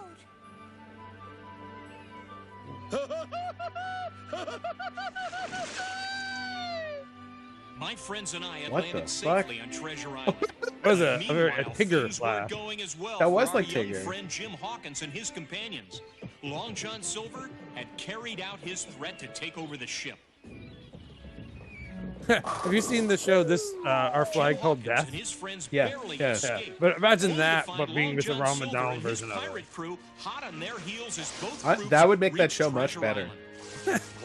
S12: My friends and I had
S1: What
S12: landed
S1: the
S12: safely on Treasure Island.
S2: was a
S12: Meanwhile,
S2: Tigger
S12: things weren't
S2: laugh.
S12: going as well
S1: That
S12: for
S1: was
S12: our
S1: like
S12: young
S1: Tigger.
S12: friend Jim Hawkins and his companions. Long John Silver had carried out his threat to take over the ship.
S2: Have you seen the show Our Flag Called Death?
S12: And his friends
S1: Yeah,
S12: barely
S1: yeah.
S12: escaped.
S2: But imagine
S12: Only to
S2: that,
S12: find
S2: but being
S12: Long
S2: with the
S12: John
S2: Ronald
S12: Silver
S2: McDonald
S12: and his
S2: version of it.
S12: pirate crew hot on their heels as both
S1: That
S12: groups
S1: would make that
S12: reached
S1: show much
S12: Treasure
S1: better.
S12: Island.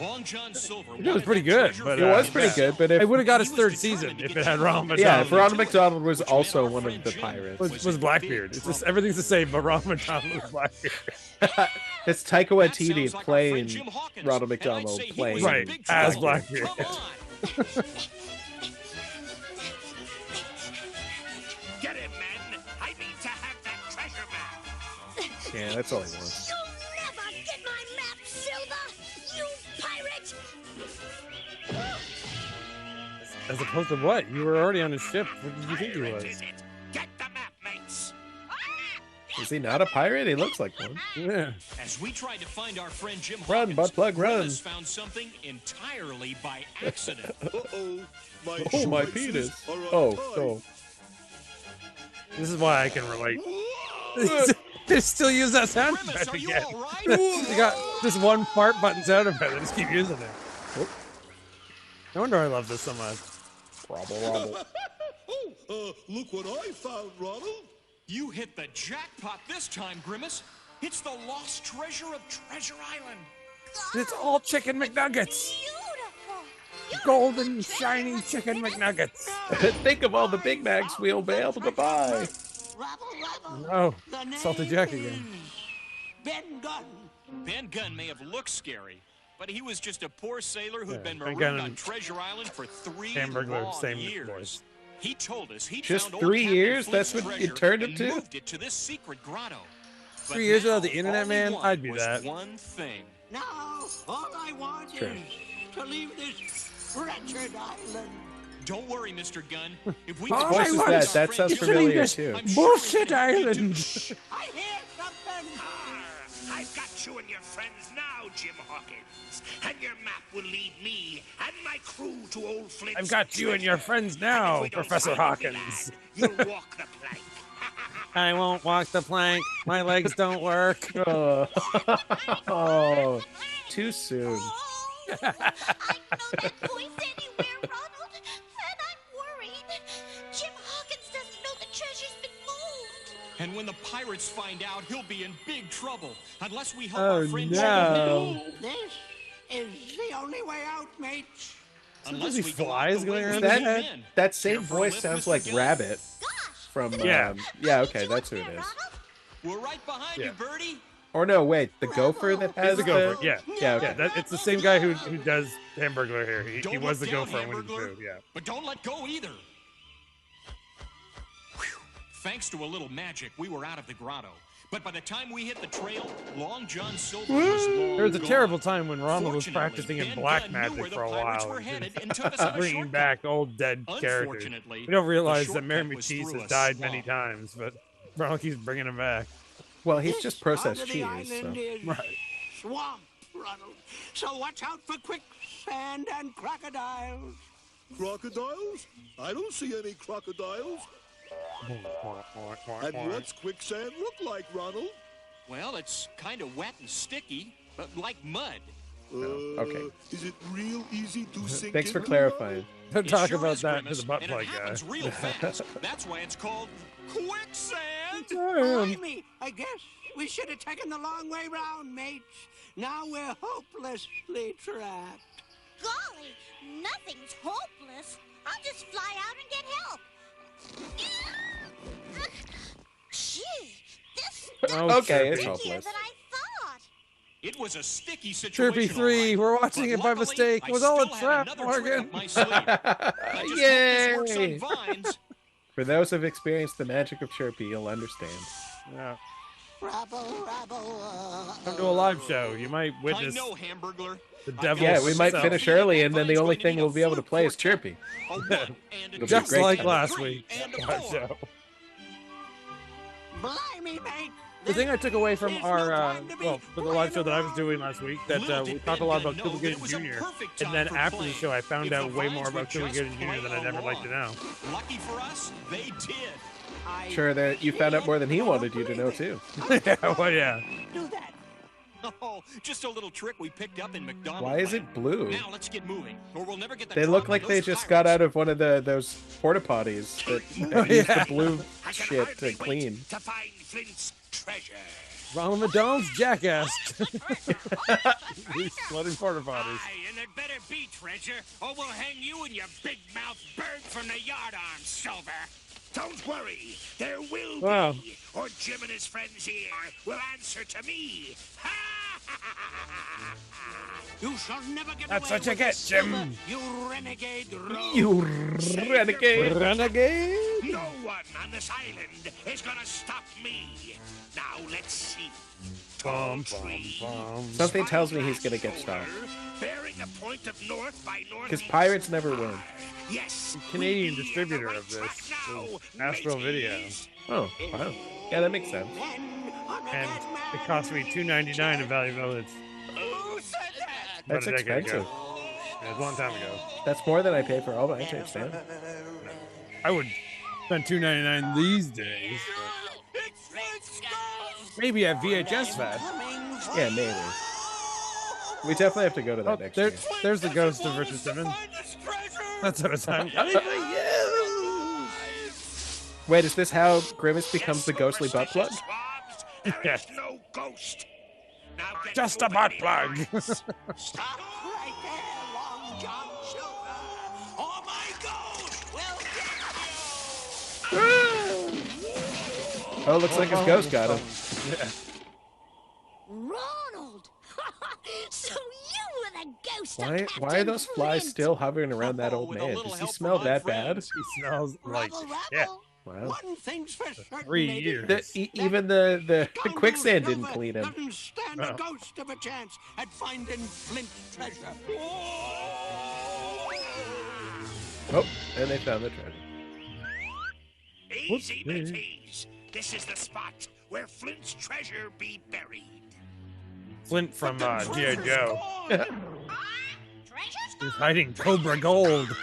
S12: Long John Silver
S2: It was pretty good, but
S1: It was pretty good, but if
S2: it would have got its third season if it had Ronald McDonald.
S1: yeah, if Ronald McDonald was also one of the pirates.
S2: was Blackbeard. It's just everything's the same, but Ronald McDonald was Blackbeard.
S1: It's Taika Waititi playing Ronald McDonald playing
S2: Right, as Blackbeard.
S14: Get him, men. I mean to have that treasure map.
S1: Yeah, that's all he wants.
S5: You'll never get my map, Silver! You pirate!
S2: As opposed to what? You were already on his ship. What did you think he was?
S14: Get the map, mates.
S1: Is he not a pirate? He looks like one.
S2: Yeah.
S12: As we tried to find our friend Jim
S1: Run,
S12: Hawkins,
S1: butt plug, run.
S12: Grimace found something entirely by accident.
S1: Oh, my penis. Oh, so.
S2: This is why I can relate. They still use that sound
S12: Grimace,
S2: effect
S12: are you
S2: again.
S12: all right?
S2: You got this one fart button sound effect. They just keep using it. No wonder I love this so much.
S1: Robble.
S14: Look what I found, Ronald.
S12: You hit the jackpot this time, Grimace. It's the lost treasure of Treasure Island.
S2: It's all chicken McNuggets.
S5: Beautiful!
S2: Golden, shiny chicken McNuggets.
S1: Think of all the Big Macs we'll be able to buy.
S2: Oh, Salty Jack again.
S14: Ben Gunn.
S12: Ben Gunn may have looked scary, but he was just a poor sailor who'd been
S2: Ben
S12: marooned
S2: Gunn
S12: on
S2: and
S12: Treasure Island for 3
S2: Hamburglar,
S12: long
S2: same
S12: years.
S2: voice.
S12: He told us he
S1: Just
S12: found old
S1: 3
S12: Captain
S1: years?
S12: Flint's
S1: That's what you
S12: treasure
S1: turned
S12: and
S1: it to?
S12: moved it to this secret grotto. But
S2: 3 years
S12: now,
S2: without the internet,
S12: all he
S2: man,
S12: wanted
S2: I'd be
S12: was
S2: that.
S12: one thing.
S14: Now, all I want
S1: Sure.
S14: is to leave this wretched island.
S12: Don't worry, Mr. Gunn. If we
S2: Oh,
S12: can
S2: voice
S12: find
S2: is
S12: our
S2: that.
S12: friend
S1: That sounds
S12: Jim
S1: familiar,
S12: Hawkins,
S1: too.
S12: I'm sure
S2: Bullshit
S12: we can
S2: Island.
S14: I hear something. I've got you and your friends now, Jim Hawkins. And your map will lead me and my crew to Old Flint's
S2: I've got you and your friends now, Professor Hawkins.
S14: You'll walk the plank.
S2: I won't walk the plank. My legs don't work.
S1: Oh, too soon.
S5: I know that voice anywhere, Ronald, and I'm worried. Jim Hawkins doesn't know the treasure's been moved.
S12: And when the pirates find out, he'll be in big trouble. Unless we help
S2: Oh,
S12: our friend
S2: no.
S14: This is the only way out, mates.
S12: Unless
S2: These
S12: we go out
S2: flies
S12: the
S2: going
S12: way
S2: around
S12: we
S2: his
S12: came
S2: head?
S12: in.
S1: That same
S12: Careful
S1: voice
S12: lip,
S1: sounds
S12: Mr.
S1: like
S12: Gunn.
S1: Rabbit from
S2: Yeah.
S1: yeah, okay, that's who it is.
S12: We're right behind
S2: Yeah.
S12: you, Birdie.
S1: Or no, wait, the gopher that has
S2: He's the gopher. Yeah.
S1: Yeah, okay.
S2: Yeah, it's the same guy who does Hamburglar here. He
S12: Don't
S2: was the
S12: look down,
S2: gopher when he
S12: Hamburglar.
S2: moved. Yeah.
S12: But don't let go either. Whew. Thanks to a little magic, we were out of the grotto. But by the time we hit the trail, Long John Silver was long
S2: There was a
S12: gone.
S2: terrible time when Ronald was
S12: Fortunately,
S2: practicing in
S12: Ben
S2: black
S12: Gunn knew
S2: magic
S12: where the
S2: for a
S12: pirates
S2: while.
S12: were
S2: and
S12: headed and took us on a
S2: bringing
S12: shortcut.
S2: back old dead characters.
S12: Unfortunately,
S2: We don't realize
S12: the
S2: that Mary
S12: shortcut was
S2: McCheese
S12: through
S2: has
S12: a
S2: died many
S12: swamp.
S2: times, but Ronald keeps bringing him back.
S1: Well, he's just processed
S14: Under the
S1: cheese.
S14: island
S1: So.
S14: is
S2: Right.
S14: swamp, Ronald. So watch out for quicksand and crocodiles.
S15: Crocodiles? I don't see any crocodiles. And what's quicksand look like, Ronald?
S12: Well, it's kind of wet and sticky, but like mud.
S1: Okay.
S15: Is it real easy to sink
S1: Thanks for
S15: into,
S1: clarifying.
S2: Don't
S12: It
S2: talk
S12: sure
S2: about
S12: is,
S2: that to
S12: Grimace,
S2: the butt
S12: and
S2: plug
S12: it
S2: guy.
S12: happens real fast. That's why it's called quicksand.
S14: Blimey, I guess we should have taken the long way round, mates. Now we're hopelessly trapped.
S5: Golly, nothing's hopeless. I'll just fly out and get help. Gee, this
S2: Oh,
S1: Okay, it's
S5: stickier
S1: hopeless.
S5: than I thought.
S12: It was a sticky situation.
S2: Chirpy
S12: all
S2: 3,
S12: right.
S2: we're watching
S12: But
S2: it by
S12: luckily,
S2: mistake.
S12: I
S2: It was all a
S12: still had
S2: trap,
S12: another trick
S2: Morgan.
S12: up my sleeve. I just hope this works on
S1: Yay!
S12: vines.
S1: For those who've experienced the magic of Chirpy, you'll understand.
S2: Yeah.
S14: Rabble, rabble.
S2: Come to a live show. You might
S12: I
S2: witness
S12: know, Hamburglar.
S2: the
S12: I
S2: devil.
S1: Yeah, we might
S2: himself.
S1: finish early, and then the only thing we'll be able to play is Chirpy.
S12: A 1 and a
S1: It'll be
S12: 2
S2: Just
S1: great
S2: like
S1: time.
S2: last
S12: Three
S2: week.
S12: and a
S2: Live
S12: 4.
S2: show.
S14: Blimey, mate.
S2: The thing I took away from our, for the live show that I was doing last week, that we talked a lot about Cuba Gooding Jr., and then after the show, I found out way more about Cuba Gooding Jr. than I'd ever like to know.
S12: Lucky for us, they did.
S1: Sure, that you found out more than he wanted you to know too.
S2: Yeah, well, yeah.
S12: Do that. Oh, just a little trick we picked up in McDonald.
S1: Why is it blue?
S12: Now let's get moving, or we'll never get the
S1: They look like they just got out of one of those porta potties that use the blue shit to clean.
S14: To find Flint's treasure.
S2: Ronald McDonald's jackass. He's flooding porta potties.
S14: Aye, and it better be treasure, or we'll hang you and your big mouth bird from the yardarm, Silver. Don't worry, there will be, or Jim and his friends here will answer to me. You shall never get
S2: That's
S14: away
S2: what you
S14: with
S2: get,
S14: this,
S2: Jim.
S14: Silver, you renegade rogue.
S1: You renegade.
S2: Renegade.
S14: No one on this island is gonna stop me. Now let's see. Tall tree,
S1: Something tells me he's gonna get stopped.
S14: bearing a point of north by north.
S1: Because pirates never win.
S14: Yes,
S2: Canadian distributor of this is Astro Video.
S1: Oh, wow. Yeah, that makes sense.
S2: And it cost me $2.99 in Value Village.
S1: That's
S2: About a decade
S1: expensive.
S2: ago. Yeah, it was a long time ago.
S1: That's more than I pay for all my tapes now.
S2: I would spend $2.99 these days. Maybe at VHS Fest.
S1: Yeah, maybe. We definitely have to go to that next year.
S2: There's the ghost of Richard Simmons. That's what it's on.
S1: Wait, is this how Grimace becomes the ghostly butt plug?
S2: Yeah.
S14: No ghost. Now get
S2: Just a butt plug.
S14: Stop right there, Long John Silver. Oh my God! We'll get you.
S1: Oh, looks like his ghost got him.
S2: Yeah.
S5: Ronald! So you were the ghost of
S1: Why are those flies still hovering around that old man? Does he smell that bad?
S2: He smells like shit.
S1: Wow.
S14: One thing's for certain,
S2: 3
S14: maybe.
S2: years.
S1: Even the quicksand didn't clean him.
S14: Doesn't stand a ghost of a chance at finding Flint's treasure.
S1: Oh, and they found the treasure.
S14: Easy, mateys. This is the spot where Flint's treasure be buried.
S2: Flint from G.I. Joe. He's hiding Cobra Gold.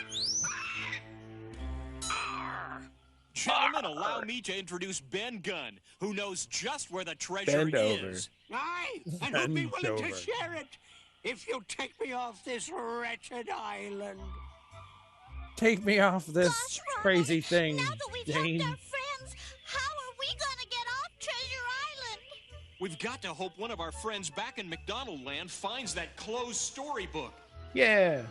S12: Gentlemen, allow me to introduce Ben Gunn, who knows just where the treasure
S1: Bend over.
S12: is.
S14: Aye, and who'd be
S2: Bend
S14: willing
S2: over.
S14: to share it if you take me off this wretched island.
S2: Take me off this crazy thing,
S5: Now that we've
S2: Jane.
S5: helped our friends, how are we gonna get off Treasure Island?
S12: We've got to hope one of our friends back in McDonald Land finds that closed storybook.
S1: Yeah.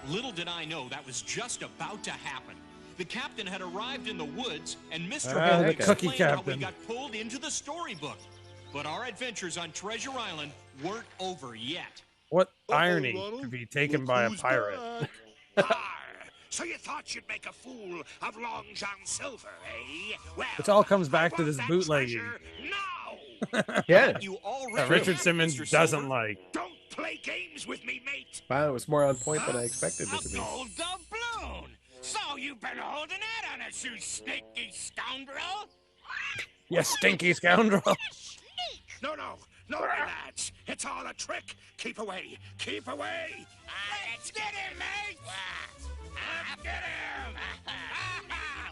S12: Little did I know that was just about to happen. The captain had arrived in the woods, and Mr.
S2: Ah,
S12: Hank
S2: the
S12: explained
S2: cookie
S12: how we
S2: captain.
S12: got pulled into the storybook. But our adventures on Treasure Island weren't over yet.
S2: What irony to be taken by a pirate.
S14: So you thought you'd make a fool of Long John Silver, eh? Well,
S2: It all comes back to
S14: I want
S2: this
S14: that
S2: bootlegging.
S14: treasure now.
S1: Yeah.
S12: You
S2: That
S12: already
S2: Richard Simmons
S12: Mr.
S2: doesn't
S12: Silver.
S2: like.
S14: Don't play games with me, mate.
S1: Wow, it was more on point than I expected it to
S14: A
S1: be.
S14: gold doubloon. So you've been holding out on us, you sneaky scoundrel?
S2: You stinky scoundrel.
S14: No, lads. It's all a trick. Keep away. Keep away. Let's get him, mate. Let's get him.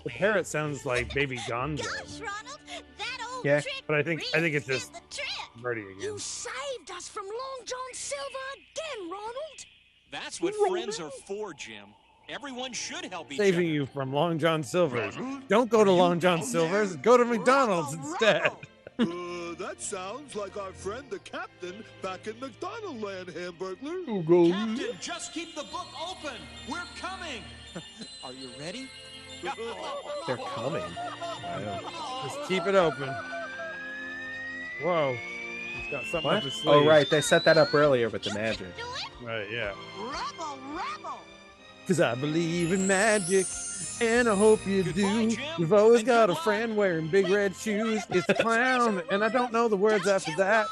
S2: The parrot sounds like Baby Gonzo.
S5: Gosh, Ronald, that old
S1: Yeah,
S5: trick
S2: but I think
S5: really
S2: it's
S5: did
S2: just
S5: the trick.
S2: Birdie again.
S5: You saved us from Long John Silver again, Ronald.
S12: That's what friends are for, Jim. Everyone should help each
S2: Saving
S12: other.
S2: you from Long John Silver's. Don't go to Long John Silver's. Go to McDonald's instead.
S15: That sounds like our friend the captain back in McDonald Land, Hamburglar.
S12: Captain, just keep the book open. We're coming. Are you ready?
S1: They're coming. Wow.
S2: Just keep it open. Whoa. He's got something
S1: What?
S2: up his sleeve.
S1: Oh, right. They set that up earlier with the magic.
S2: Right, yeah.
S5: Rebel.
S2: Because I believe in magic, and I hope you do.
S12: Jim,
S2: You've always
S12: and
S2: got
S12: good
S2: a
S12: luck.
S2: friend wearing big red shoes. It's the clown, and I don't know the words after that.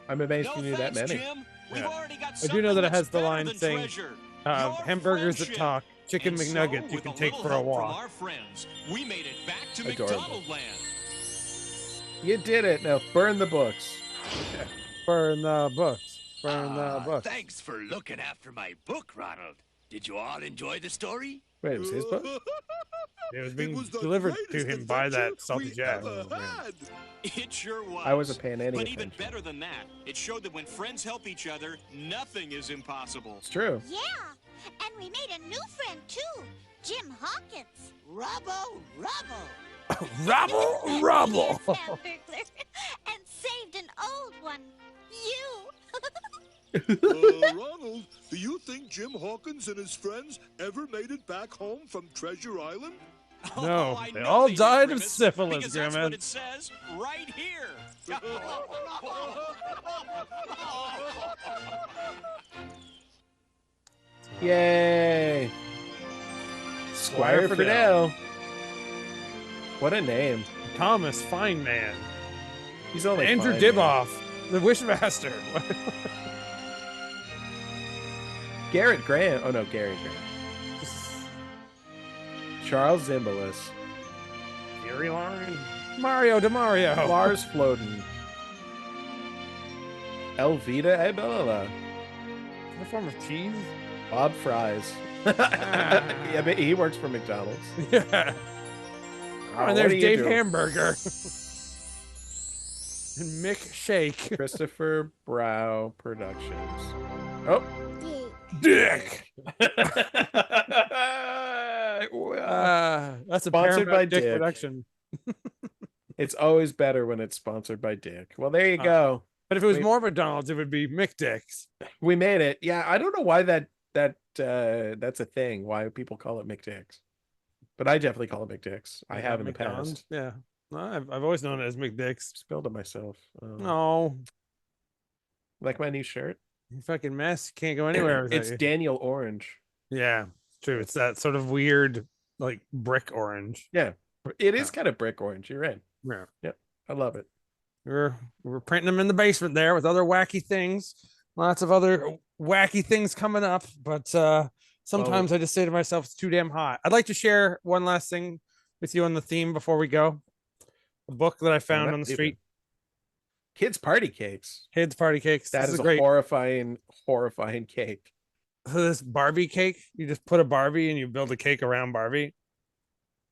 S1: I'm amazed
S12: No
S1: you knew that
S12: thanks,
S1: many.
S12: Jim. We've
S2: Yeah.
S12: already got
S2: I do know that it
S12: something
S2: has the
S12: that's
S2: line
S12: better than
S2: saying,
S12: treasure. Your
S2: hamburgers that
S12: friendship.
S2: talk, chicken
S12: And
S2: McNuggets
S12: so,
S2: you can
S12: with a
S2: take
S12: little
S2: for a
S12: help from
S2: walk.
S12: our friends, we made it back to
S1: Adorable.
S12: McDonald Land.
S1: You did it. Now burn the books.
S2: Burn the books. Burn the books.
S14: Thanks for looking after my book, Ronald. Did you all enjoy the story?
S1: Wait, it was his book?
S2: It was being delivered to him by that salty Jack.
S12: It sure was.
S1: I wasn't paying any
S12: But
S1: attention.
S12: even better than that, it showed that when friends help each other, nothing is impossible.
S1: It's true.
S5: Yeah, and we made a new friend too, Jim Hawkins.
S4: Rubble, rubble.
S2: Rubble, rubble.
S5: Hamburglar, and saved an old one. You.
S15: Ronald, do you think Jim Hawkins and his friends ever made it back home from Treasure Island?
S2: No,
S12: I
S2: they
S12: know
S2: all
S12: did,
S2: died of
S12: Grimace,
S2: syphilis,
S12: because that's
S2: Grimace.
S12: what it says right here.
S1: Yay! Squire Fidel. What a name.
S2: Thomas Fineman.
S1: He's only
S2: Andrew
S1: fine,
S2: Diboff, the Wishmaster.
S1: Garrett Graham. Oh no, Gary Graham. Charles Zimbalist.
S2: Gary Line. Mario DeMario.
S1: Lars Floden. Elvita Abela.
S2: In the form of cheese?
S1: Bob Fries. Yeah, but he works for McDonald's.
S2: Yeah. Oh, and there's Dave Hamburger. And Mick Shake.
S1: Christopher Brow Productions. Oh.
S2: Dick. That's a
S1: Sponsored by
S2: Dick
S1: Dick.
S2: production.
S1: It's always better when it's sponsored by Dick. Well, there you go.
S2: But if it was more McDonald's, it would be Mick Dick's.
S1: We made it. Yeah, I don't know why that's a thing. Why people call it McDick's, but I definitely call it McDick's. I have in the past.
S2: Yeah, I've always known it as McDick's.
S1: Spilled it myself.
S2: No,
S1: like my new shirt.
S2: You fucking mess. Can't go anywhere.
S1: It's Daniel Orange.
S2: Yeah, it's true. It's that sort of weird, like brick orange.
S1: Yeah, it is kind of brick orange. You're right.
S2: Yeah.
S1: Yep. I love it.
S2: We're printing them in the basement there with other wacky things. Lots of other wacky things coming up, but sometimes I just say to myself, it's too damn hot. I'd like to share one last thing with you on the theme before we go. A book that I found on the street.
S1: Kids Party Cakes.
S2: Kids Party Cakes.
S1: That
S2: This
S1: is a
S2: great.
S1: horrifying cake.
S2: This Barbie cake, you just put a Barbie and you build a cake around Barbie.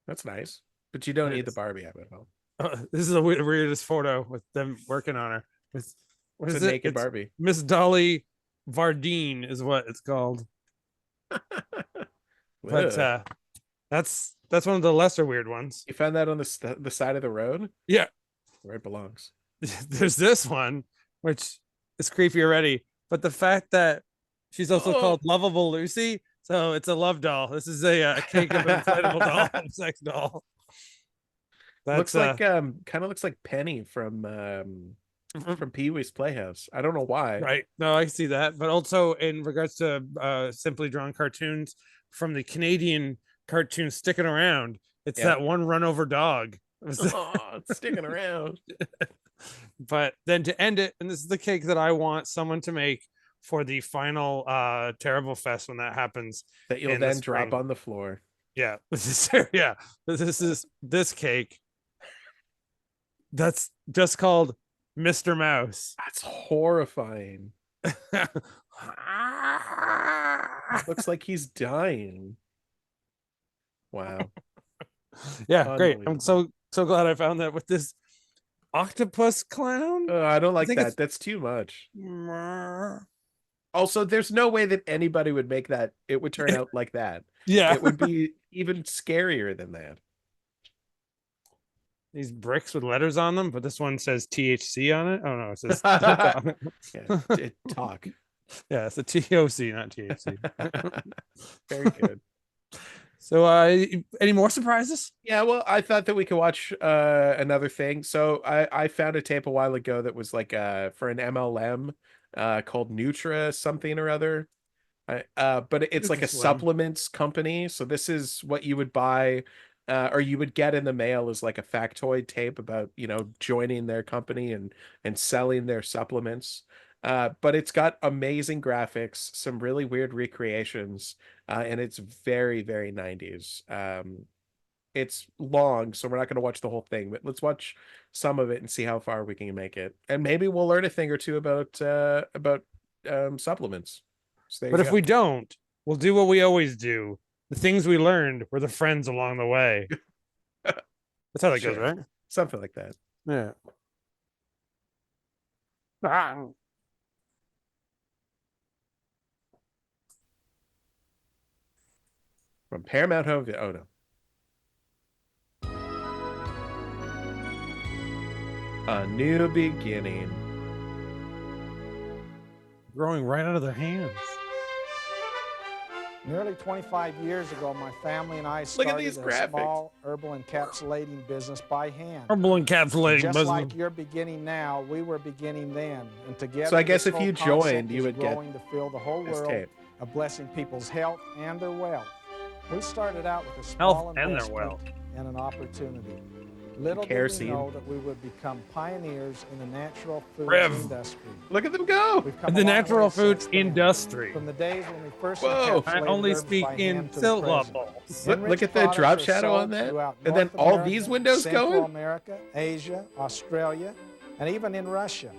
S1: That's nice, but you don't need the Barbie at home.
S2: This is the weirdest photo with them working on her. What
S1: It's
S2: is
S1: a
S2: it?
S1: naked
S2: It's
S1: Barbie.
S2: Miss Dolly Vardine is what it's called. But that's one of the lesser weird ones.
S1: You found that on the side of the road?
S2: Yeah.
S1: Where it belongs.
S2: There's this one, which is creepy already. But the fact that she's also called Lovable Lucy, so it's a love doll. This is a cake of an inflatable doll, sex doll.
S1: Looks like kind of looks like Penny from Pee-wee's Playhouse. I don't know why.
S2: Right. No, I see that. But also in regards to simply drawn cartoons from the Canadian cartoon Sticking Around, it's that one run over dog.
S1: It's sticking around.
S2: But then to end it, and this is the cake that I want someone to make for the final Terrible Fest when that happens.
S1: That you'll then drop on the floor.
S2: Yeah. Yeah. This is this cake. That's just called Mr. Mouse.
S1: That's horrifying. Looks like he's dying. Wow.
S2: Yeah, great. I'm so glad I found that with this octopus clown.
S1: I don't like
S2: think
S1: that. That's too much. Also, there's no way that anybody would make that. It would turn out like that.
S2: Yeah.
S1: It would be even scarier than that.
S2: These bricks with letters on them, but this one says THC on it. Oh no, it says on it.
S1: Talk.
S2: Yeah, it's a TOC, not THC.
S1: Very good.
S2: So any more surprises?
S1: Yeah, well, I thought that we could watch another thing. So I found a tape a while ago that was like for an MLM called Nutra something or other. But it's like a supplements company. So this is what you would buy or you would get in the mail as like a factoid tape about, joining their company and selling their supplements. But it's got amazing graphics, some really weird recreations, and it's very, very 90s. it's long, so we're not going to watch the whole thing, but let's watch some of it and see how far we can make it. And maybe we'll learn a thing or two about supplements. So
S2: but if we don't, we'll do what we always do. The things we learned were the friends along the way. That's how that goes, right?
S1: Something like that.
S2: Yeah.
S1: From Paramount Home Video. Oh, no. A new beginning.
S2: Growing right out of their hands.
S16: Nearly 25 years ago, my family and I started a small herbal encapsulating business by hand.
S2: Herbal encapsulating
S16: Just
S2: business.
S16: like you're beginning now, we were beginning then, and together.
S1: So I guess
S16: this
S1: if you
S16: whole concept
S1: joined, you
S16: is
S1: would get
S16: growing to fill the whole
S1: this
S16: world
S1: tape.
S16: of blessing people's health and their wealth. We started out with a
S2: Health
S16: small
S2: and their
S16: investment
S2: wealth.
S16: and an opportunity. Little did we
S1: Kerosene.
S16: know that we would become pioneers in the natural foods
S2: Rev.
S16: industry.
S1: Look at them go.
S16: We've come
S2: The
S16: a long
S2: natural
S16: way
S2: foods
S16: since then.
S2: industry.
S16: From the days when we first
S1: Whoa.
S2: I
S16: encapsulated
S2: only
S16: herbs
S2: speak
S16: by
S2: in
S16: hand to the
S2: syllables.
S16: present.
S1: Look at the
S16: Enriched
S1: drop
S16: products are
S1: shadow on
S16: sold
S1: that.
S16: throughout
S1: And then
S16: North
S1: all
S16: America,
S1: these windows
S16: Central
S1: going?
S16: America, Asia, Australia, and even in Russia.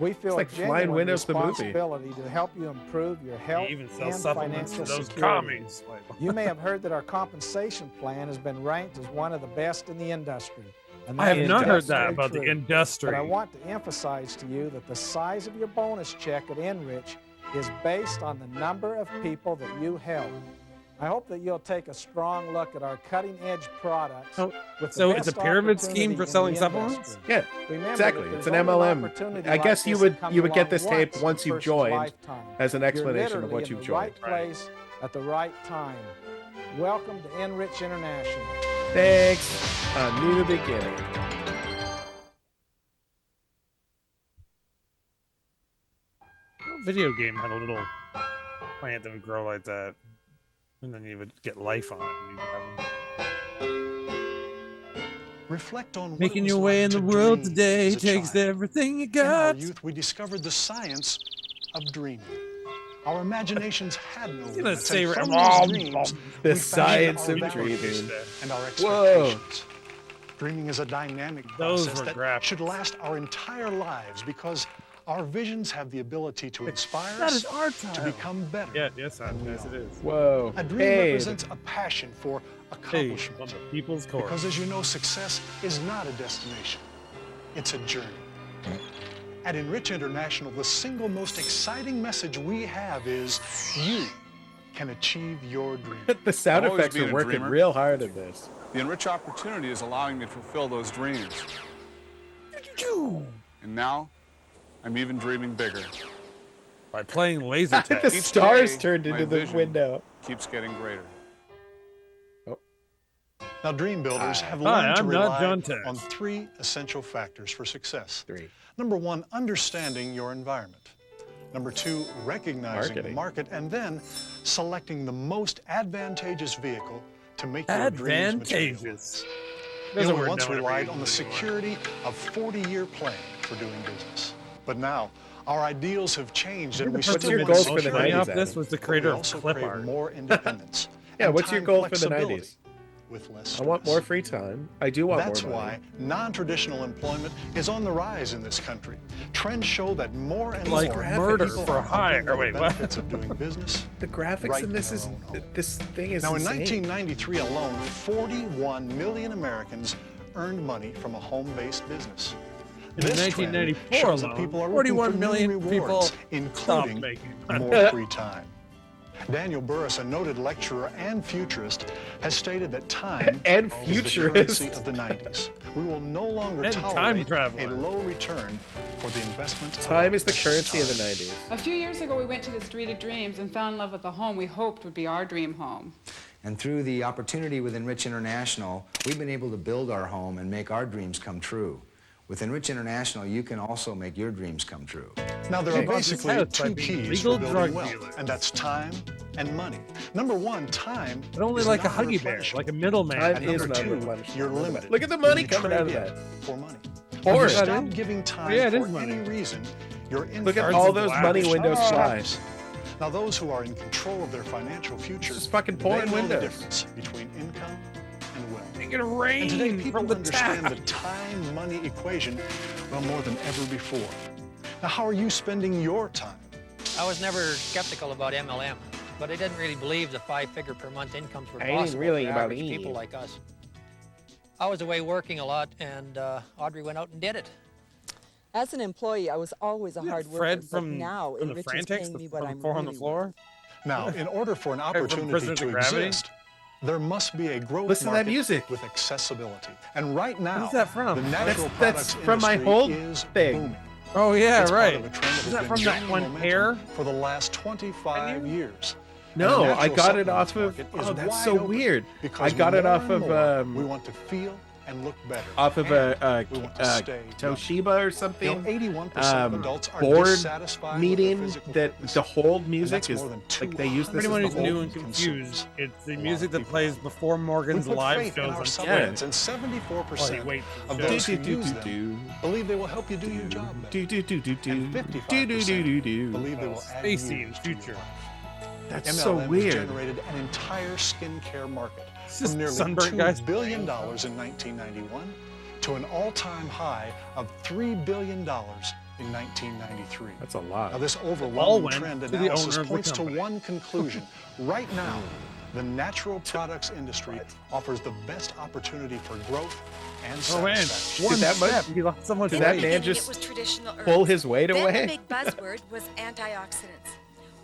S16: We feel
S1: like
S16: a
S1: Flying
S16: genuine
S1: Windows, the movie.
S16: responsibility to help you improve your health
S2: They even sell
S16: and
S2: supplements to
S16: financial
S2: those
S16: security.
S2: commies.
S16: You may have heard that our compensation plan has been ranked as one of the best in the industry. And
S2: I have
S16: that is
S2: not heard that
S16: absolutely
S2: about the
S16: true.
S2: industry.
S16: But I want to emphasize to you that the size of your bonus check at Enrich is based on the number of people that you help. I hope that you'll take a strong look at our cutting-edge products.
S2: Oh,
S16: with the
S2: so it's a
S16: best
S2: pyramid scheme
S16: opportunity
S2: for
S16: in
S2: selling
S16: the
S2: supplements?
S16: industry.
S1: Yeah,
S16: Remember
S1: exactly.
S16: that
S1: It's
S16: there's
S1: an
S16: only an
S1: MLM.
S16: opportunity
S1: I
S16: like
S1: guess you
S16: this
S1: would
S16: that comes
S1: you would get
S16: along
S1: this tape
S16: once in
S1: once
S16: a
S1: you've
S16: person's
S1: joined
S16: lifetime.
S1: as an
S16: You're
S1: explanation of
S16: literally
S1: what
S16: in
S1: you've
S16: the
S1: joined.
S16: right place at the right time. Welcome to Enrich International.
S1: Thanks. A new beginning.
S2: Video game had a little plant that would grow like that, and then you would get life on it. And you could have
S17: Reflect on what
S2: making
S17: it was
S2: your way
S17: like
S2: in the
S17: to
S2: world
S17: dream
S2: today
S17: as a
S2: takes
S17: child.
S2: everything you
S17: In our
S2: got.
S17: youth, we discovered the science of dreaming. Our imaginations had no
S2: gonna
S17: limits,
S2: say
S17: and from
S2: right-
S17: those dreams,
S1: The
S17: we fashioned
S1: science
S17: our
S1: of
S17: values
S1: dreaming.
S17: and our
S1: Whoa.
S17: expectations. Dreaming is a dynamic
S2: Those
S17: process
S2: were
S17: that
S2: graphics.
S17: should last our entire lives because our visions have the ability to inspire
S2: That
S17: us
S2: is our
S17: to
S2: time.
S17: become better.
S2: Yeah, yes, yes, it is.
S1: Whoa.
S17: A dream
S1: Hey.
S17: represents a passion for
S2: Hey,
S17: accomplishment.
S2: on the people's court.
S17: Because as you know, success is not a destination, it's a journey. At Enrich International, the single most exciting message we have is you can achieve your dream.
S1: The sound
S18: I've always
S1: effects
S18: been
S1: are
S18: a
S1: working
S18: dreamer.
S1: real hard in this.
S18: The Enrich opportunity is allowing me to fulfill those dreams. And now, I'm even dreaming bigger.
S2: By playing laser tag.
S1: The
S18: Each
S1: stars
S18: day,
S1: turned
S18: my
S1: into the
S18: vision
S1: window.
S18: keeps getting greater.
S17: Now, dream builders have
S2: Hi,
S17: learned to
S2: I'm not
S17: rely
S2: John Tex.
S17: on three essential factors for success.
S1: Three.
S17: Number one, understanding your environment. Number two, recognizing the
S1: Marketing.
S17: market. And then selecting the most advantageous vehicle to make your dreams materialize.
S2: Advantageous.
S17: You
S2: There's a
S17: know, we
S2: word
S17: once
S2: no one ever
S17: relied on the
S2: uses anymore.
S17: security of 40-year planning for doing business. But now, our ideals have changed, and we
S1: What's
S17: still
S1: your
S17: want
S1: goals for the
S17: security,
S1: 90s,
S2: off this
S1: Adam?
S2: was the
S17: but we
S2: creator of
S17: also
S2: clip
S17: crave
S2: art.
S17: more independence.
S1: Yeah,
S17: and
S1: what's your
S17: time
S1: goal for the
S17: flexibility
S1: 90s?
S17: With less
S1: I want more
S17: stress.
S1: free time. I do want
S17: That's
S1: more money.
S17: why non-traditional employment is on the rise in this country. Trends show that more and
S2: Like
S17: more
S2: murder
S17: people
S2: for
S17: are
S2: hire.
S17: upping the
S2: Wait, what?
S17: benefits of doing business.
S1: The graphics
S17: right
S1: in this
S17: in
S1: is
S17: their own home.
S1: this thing is
S17: Now, in
S1: insane.
S17: 1993 alone, 41 million Americans earned money from a home-based business.
S2: In
S17: This trend
S2: 1994
S17: shows that
S2: alone,
S17: people are
S2: 41
S17: looking for
S2: million
S17: new
S2: people
S17: rewards,
S2: stopped
S17: including
S2: making
S17: more free time. Daniel Burris, a noted lecturer and futurist, has stated that time
S1: And
S17: is the
S1: futurist.
S17: currency of the 90s. We will no longer
S2: And time
S17: tolerate a
S2: traveler.
S17: low return for the investment.
S1: Time is the currency of the 90s.
S19: A few years ago, we went to the Street of Dreams and fell in love with the home we hoped would be our dream home.
S20: And through the opportunity with Enrich International, we've been able to build our home and make our dreams come true. With Enrich International, you can also make your dreams come true.
S17: Now, there are
S2: Hey, this
S17: basically
S2: house by
S17: two
S2: being
S17: keys
S2: legal
S17: for building
S2: drug
S17: wealth,
S2: dealers.
S17: and that's time and money. Number one, time.
S2: But only
S17: is
S2: like a
S17: not
S2: Huggy Bear,
S17: replenishable.
S2: like a middleman.
S1: Time
S17: And
S1: is
S17: number
S1: not
S17: two,
S1: replenishable.
S17: you're limited.
S1: Look at the money
S17: You
S1: coming out of
S17: trade
S1: that.
S17: in For money.
S1: Or-
S17: If you
S1: Yeah,
S17: stop
S2: it is.
S17: giving time
S2: Yeah, it is
S17: for
S2: money.
S17: any reason, your
S1: Look at
S17: income
S1: all
S17: will
S1: those
S17: lavish
S1: money windows fly.
S17: Now, those who are in control of their financial future,
S1: Just fucking
S17: they
S1: pouring
S17: know the
S1: windows.
S17: difference between income and wealth.
S2: Make it rain
S17: And today, people
S2: from the
S17: understand
S2: tap.
S17: the time-money equation well more than ever before. Now, how are you spending your time?
S21: I was never skeptical about MLM, but I didn't really believe the 5-figure per month incomes were
S1: I ain't
S21: possible
S1: really
S21: for
S1: about
S21: average people
S1: Eve.
S21: like us. I was away working a lot, and Audrey went out and did it.
S4: As an employee, I was always a hard worker,
S2: Fred
S4: but
S2: from
S4: now
S2: from the
S4: Enrich is
S2: Frantics,
S4: paying me
S2: the,
S4: what
S2: from
S4: I'm
S2: Four on the
S4: really
S2: Floor.
S17: Now, in order for an
S2: from
S17: opportunity
S2: Prisoners
S17: to
S2: of Gravity?
S17: exist, there must be a growth
S1: Listen to that
S17: market
S1: music.
S17: with accessibility. And right now,
S2: Who's that from?
S17: the natural
S1: That's
S17: products
S1: from my
S17: industry
S1: whole
S17: is
S1: thing.
S17: booming.
S2: Oh yeah,
S17: It's
S2: right.
S17: part of a trend
S2: Is
S17: that
S2: that
S17: has
S2: from
S17: been
S2: that
S17: gaining
S2: one
S17: momentum
S2: pair?
S17: for the last 25 years.
S1: No,
S17: And the
S1: I
S17: natural
S1: got it
S17: supplements
S1: off of.
S17: market is
S1: Oh, that's
S17: wide
S1: so
S17: open
S1: weird.
S17: because
S1: I got it
S17: more
S1: off
S17: and
S1: of
S17: more, we want to feel and look better.
S1: off of
S17: and we want to stay young.
S1: Toshiba or something.
S17: 81% of adults are
S1: board
S17: dissatisfied with their
S1: meeting
S17: physical
S1: that
S17: fitness.
S1: the hold
S17: And
S1: music
S17: that's
S1: is
S17: more than
S1: like they use
S2: For
S1: this as
S2: anyone
S1: the
S2: who's new
S1: whole.
S2: and confused, it's the
S17: A lot
S2: music
S17: of
S2: that
S17: people
S2: plays before
S17: We
S2: Morgan's
S17: put
S2: live
S17: faith in
S2: shows
S17: our
S2: on
S17: supplements,
S2: TV.
S17: and 74%
S2: wait,
S17: of
S2: shows.
S17: those who use them believe they will help you do your job better. And 55% believe they will add
S2: Spacey in
S17: years
S2: the
S17: to your
S2: future.
S17: life.
S1: That's
S17: MLM
S1: so
S17: has
S1: weird.
S17: generated an entire skincare market
S2: It's
S17: from
S2: just
S17: nearly
S2: sunburnt
S17: $2
S2: guys.
S17: billion in 1991 to an all-time high of $3 billion in 1993.
S1: That's a lot.
S17: Now, this
S2: All
S17: overwhelming
S2: went
S17: trend
S2: to the
S17: analysis
S2: owner of the
S17: points to
S2: company.
S17: one conclusion. Right now, the natural products industry offers the best opportunity for growth and
S2: Oh man,
S17: satisfaction.
S2: one
S1: that much-
S2: step. He lost so much
S1: Did
S2: weight.
S1: that man just pull his weight
S22: Then
S1: away?
S22: the big buzzword was antioxidants.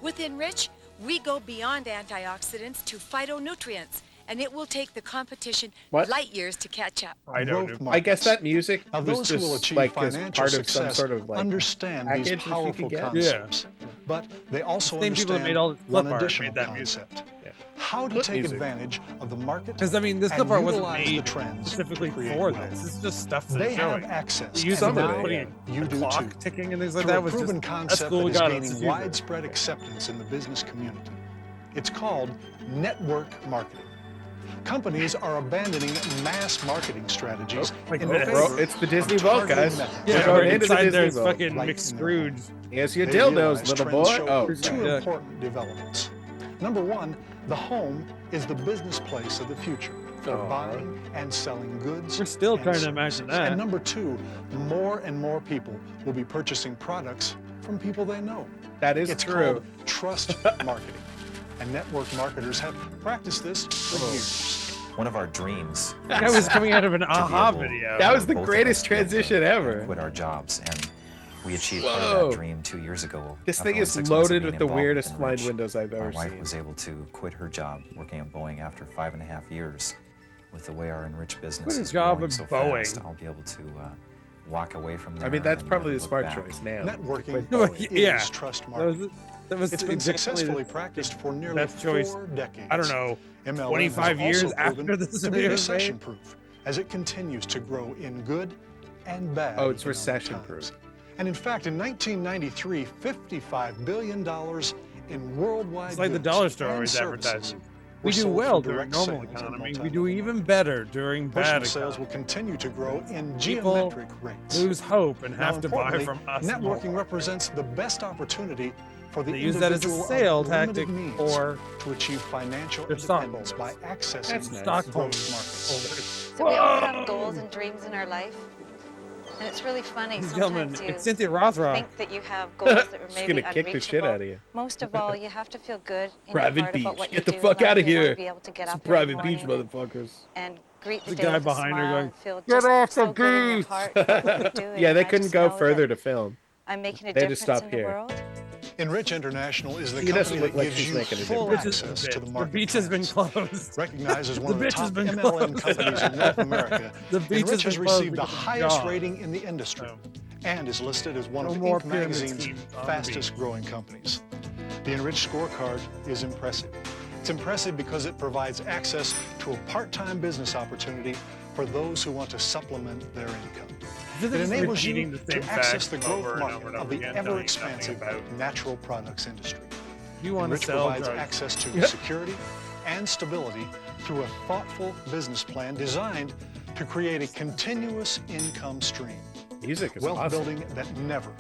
S22: With Enrich, we go beyond antioxidants to phytonutrients, and it will take the competition
S1: What?
S22: light years to catch up.
S2: I don't know.
S1: I guess that music
S17: Now,
S1: was
S17: those who will
S1: just
S17: achieve
S1: like as
S17: financial
S1: part of some
S17: success
S1: sort of like
S17: understand these
S1: package that you
S17: powerful
S1: could get.
S17: concepts, but they also
S2: Same people that
S17: understand
S2: made all this
S17: one
S2: clip art
S17: additional
S2: made that music.
S17: concept: how to
S1: Clip
S17: take
S1: music.
S17: advantage of the market.
S2: Because I mean, this
S17: and
S2: clip art wasn't
S17: utilize the
S2: made
S17: trends
S2: specifically
S17: to create
S2: for
S17: wealth.
S2: this. This is just stuff
S17: They
S2: that's showing.
S17: have access.
S2: You
S1: Some
S17: and
S1: of it,
S17: now
S1: yeah.
S17: you do
S2: clock
S17: too.
S2: ticking and things like
S17: Through
S2: that
S17: a
S2: was just
S17: proven
S2: that's
S17: concept
S2: cool.
S17: that
S2: We
S17: is
S2: got it.
S17: gaining widespread acceptance in the business community. It's called network marketing. Companies are abandoning mass marketing strategies
S2: like
S17: in
S2: this.
S17: favor
S1: It's the Disney
S17: of
S1: vault,
S17: targeted
S1: guys.
S17: methods.
S1: We're
S2: Yeah,
S1: going
S2: right
S1: into the
S2: inside
S1: Disney
S2: there's
S1: vault.
S2: fucking
S17: Right
S2: mixed
S17: in
S2: Scrooge.
S1: Here's your
S17: They
S1: dildos,
S17: realize
S1: little
S17: trends
S1: boy.
S17: show
S1: Oh,
S17: two
S1: sorry.
S17: important developments. Number one, the home is the business place of the future for
S1: Aw.
S17: buying and selling goods.
S2: We're still
S17: and
S2: trying to
S17: services.
S2: imagine that.
S17: And number two, more and more people will be purchasing products from people they know.
S1: That is
S17: It's
S1: true.
S17: called trust marketing. And network marketers have practiced this for years.
S23: One of our dreams.
S2: That guy was coming out of an
S23: to be
S2: AHA
S23: able-
S2: video.
S1: That was the
S23: both of
S1: greatest
S23: us get to
S1: transition ever.
S23: Quit our jobs, and we achieved part
S1: Whoa.
S23: of that dream 2 years ago.
S1: This
S23: After
S1: thing
S23: only
S1: is
S23: 6 months of
S1: loaded
S23: being
S1: with the
S23: involved
S1: weirdest
S23: in
S1: blind
S23: Rich,
S1: windows I've
S23: my
S1: ever
S23: wife
S1: seen.
S23: was able to quit her job working at Boeing after 5.5 years. With the way our Enrich business
S2: Quit his
S23: is
S2: job
S23: growing
S2: at
S23: so
S2: Boeing.
S23: fast, I'll be able to walk away from there.
S1: I mean, that's
S23: and
S1: probably
S23: never
S1: the
S23: look
S1: smart
S23: back.
S1: choice now.
S17: Networking
S2: Yeah.
S17: is trust
S2: That was,
S17: marketing.
S2: that was
S17: It's been
S2: exactly
S17: successfully
S2: the
S17: practiced for nearly
S2: best choice.
S17: 4 decades.
S2: I don't know,
S17: MLM
S2: 25
S17: has
S2: years
S17: also proven
S2: after this
S17: to be
S2: video was made?
S17: recession-proof as it continues to grow in good and bad.
S1: Oh, it's
S17: economic
S1: recession-proof.
S17: times. And in fact, in 1993, $55 billion in worldwide
S2: It's like the
S17: goods
S2: dollar store
S17: and
S2: always
S17: services
S2: advertises.
S17: were
S2: We do
S17: sold
S2: well
S17: through
S2: during
S17: direct
S2: normal
S17: sales and
S2: economy. We
S17: multi-level
S2: do even better during
S17: Personal
S2: bad
S17: sales
S2: economy.
S17: will continue to grow in
S2: People
S17: geometric rates.
S2: lose hope and
S17: Now,
S2: have to buy
S17: importantly,
S2: from us
S17: networking
S2: more.
S17: represents the best opportunity for the
S2: They use that as a
S17: individual
S2: sale
S17: of limited
S2: tactic
S17: means
S2: for
S17: to achieve financial
S2: their
S17: independence by
S2: stockholders.
S17: accessing
S2: That's
S17: growth
S2: stockholders.
S17: markets.
S22: So we all have goals and dreams in our life. And it's really funny.
S2: Ladies and gentlemen,
S22: Sometimes you
S2: it's Cynthia Rothrock.
S22: think that you have goals that are
S1: She's
S22: maybe
S1: gonna kick the shit
S22: unreachable.
S1: out of you.
S22: Most of all, you have to feel good in
S1: Private
S22: your heart
S1: beach.
S22: about what
S1: Get
S22: you
S1: the
S22: do.
S1: fuck
S22: and
S1: out of
S22: you wanna
S1: here.
S22: Be able to get
S1: It's a
S22: up every
S1: private beach,
S22: morning
S1: motherfuckers.
S22: and greet the
S2: The
S22: day
S2: guy
S22: with a
S2: behind her
S22: smile
S2: going,
S22: and feel
S1: "Get
S22: just
S1: off the
S22: so good in your
S1: beach."
S22: heart for what you're doing.
S1: Yeah, they
S22: And I
S1: couldn't
S22: just
S1: go
S22: know
S1: further
S22: that
S1: to film.
S22: I'm making a
S1: They had to
S22: difference
S1: stop
S22: in the
S1: here.
S22: world.
S17: Enrich International is the
S1: He doesn't
S17: company
S1: look
S17: that
S1: like
S17: gives
S1: she's
S17: you
S1: making a
S17: full
S1: difference.
S17: access to the
S2: The
S17: market.
S2: beach has been
S17: trends.
S2: closed.
S17: Recognized as one
S2: The
S17: of the
S2: beach has
S17: top
S2: been
S17: MLM
S2: closed.
S17: companies in North America,
S2: The beach
S17: Enrich
S2: has
S17: has
S2: been closed
S17: received the
S2: because of
S17: highest
S2: Jaws.
S17: rating in the industry and is listed as one
S2: No
S17: of
S2: more
S17: Inc.
S2: pyramid
S17: magazine's
S2: schemes on the
S17: fastest growing companies. The Enrich scorecard is impressive. It's impressive because it provides access to a part-time business opportunity for those who want to supplement their income.
S2: They're
S17: It
S2: just
S17: enables
S2: repeating
S17: you
S2: the same
S17: to access the
S2: facts
S17: growth
S2: over and
S17: market
S2: over and
S17: of
S2: over
S17: the
S2: again, telling you
S17: ever-expansive
S2: nothing about-
S17: natural products industry.
S2: You want to
S17: Enrich
S2: sell
S17: provides
S2: drugs.
S17: access to security and stability through a thoughtful business plan designed to create a continuous income stream.
S1: Music is
S17: Wealth
S1: awesome.
S17: building that never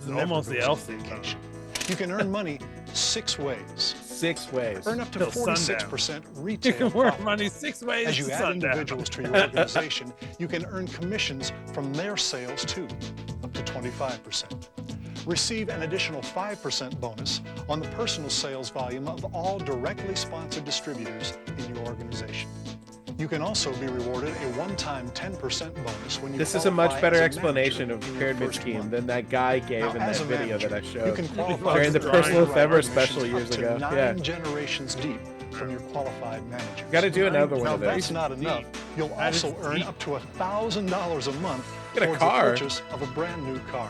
S2: This is almost the
S17: goes
S2: Elf
S17: on
S2: theme.
S17: vacation. You can earn money 6 ways.
S1: 6 ways.
S17: Earn up to
S2: Till
S17: 46%
S2: sundown.
S17: retail
S2: You can work
S17: profit.
S2: money 6 ways
S17: As you
S2: to
S17: add
S2: sundown.
S17: individuals to your organization, you can earn commissions from their sales too, up to 25%. Receive an additional 5% bonus on the personal sales volume of all directly sponsored distributors in your organization. You can also be rewarded a one-time 10% bonus when you
S1: This is a much
S17: qualify
S1: better
S17: as a
S1: explanation
S17: manager
S1: of
S17: in your
S1: pyramid
S17: first
S1: scheme
S17: month.
S1: than that guy gave
S17: Now,
S1: in
S17: as
S1: that
S17: a
S1: video
S17: manager,
S1: that I
S17: you
S1: showed
S17: can qualify
S1: during the
S17: for
S1: personal
S17: drawing
S1: Fever
S17: rights
S1: special
S17: commissions
S1: years
S17: up
S1: ago.
S17: to
S1: Yeah.
S17: 9 generations deep from your qualified managers.
S1: Got to do another one
S17: Now,
S1: of
S17: if
S1: those.
S17: that's not enough, you'll
S2: That is
S17: also earn
S2: deep.
S17: up to $1,000 a month
S1: Get a
S17: towards
S1: car.
S17: the purchase of a brand new car.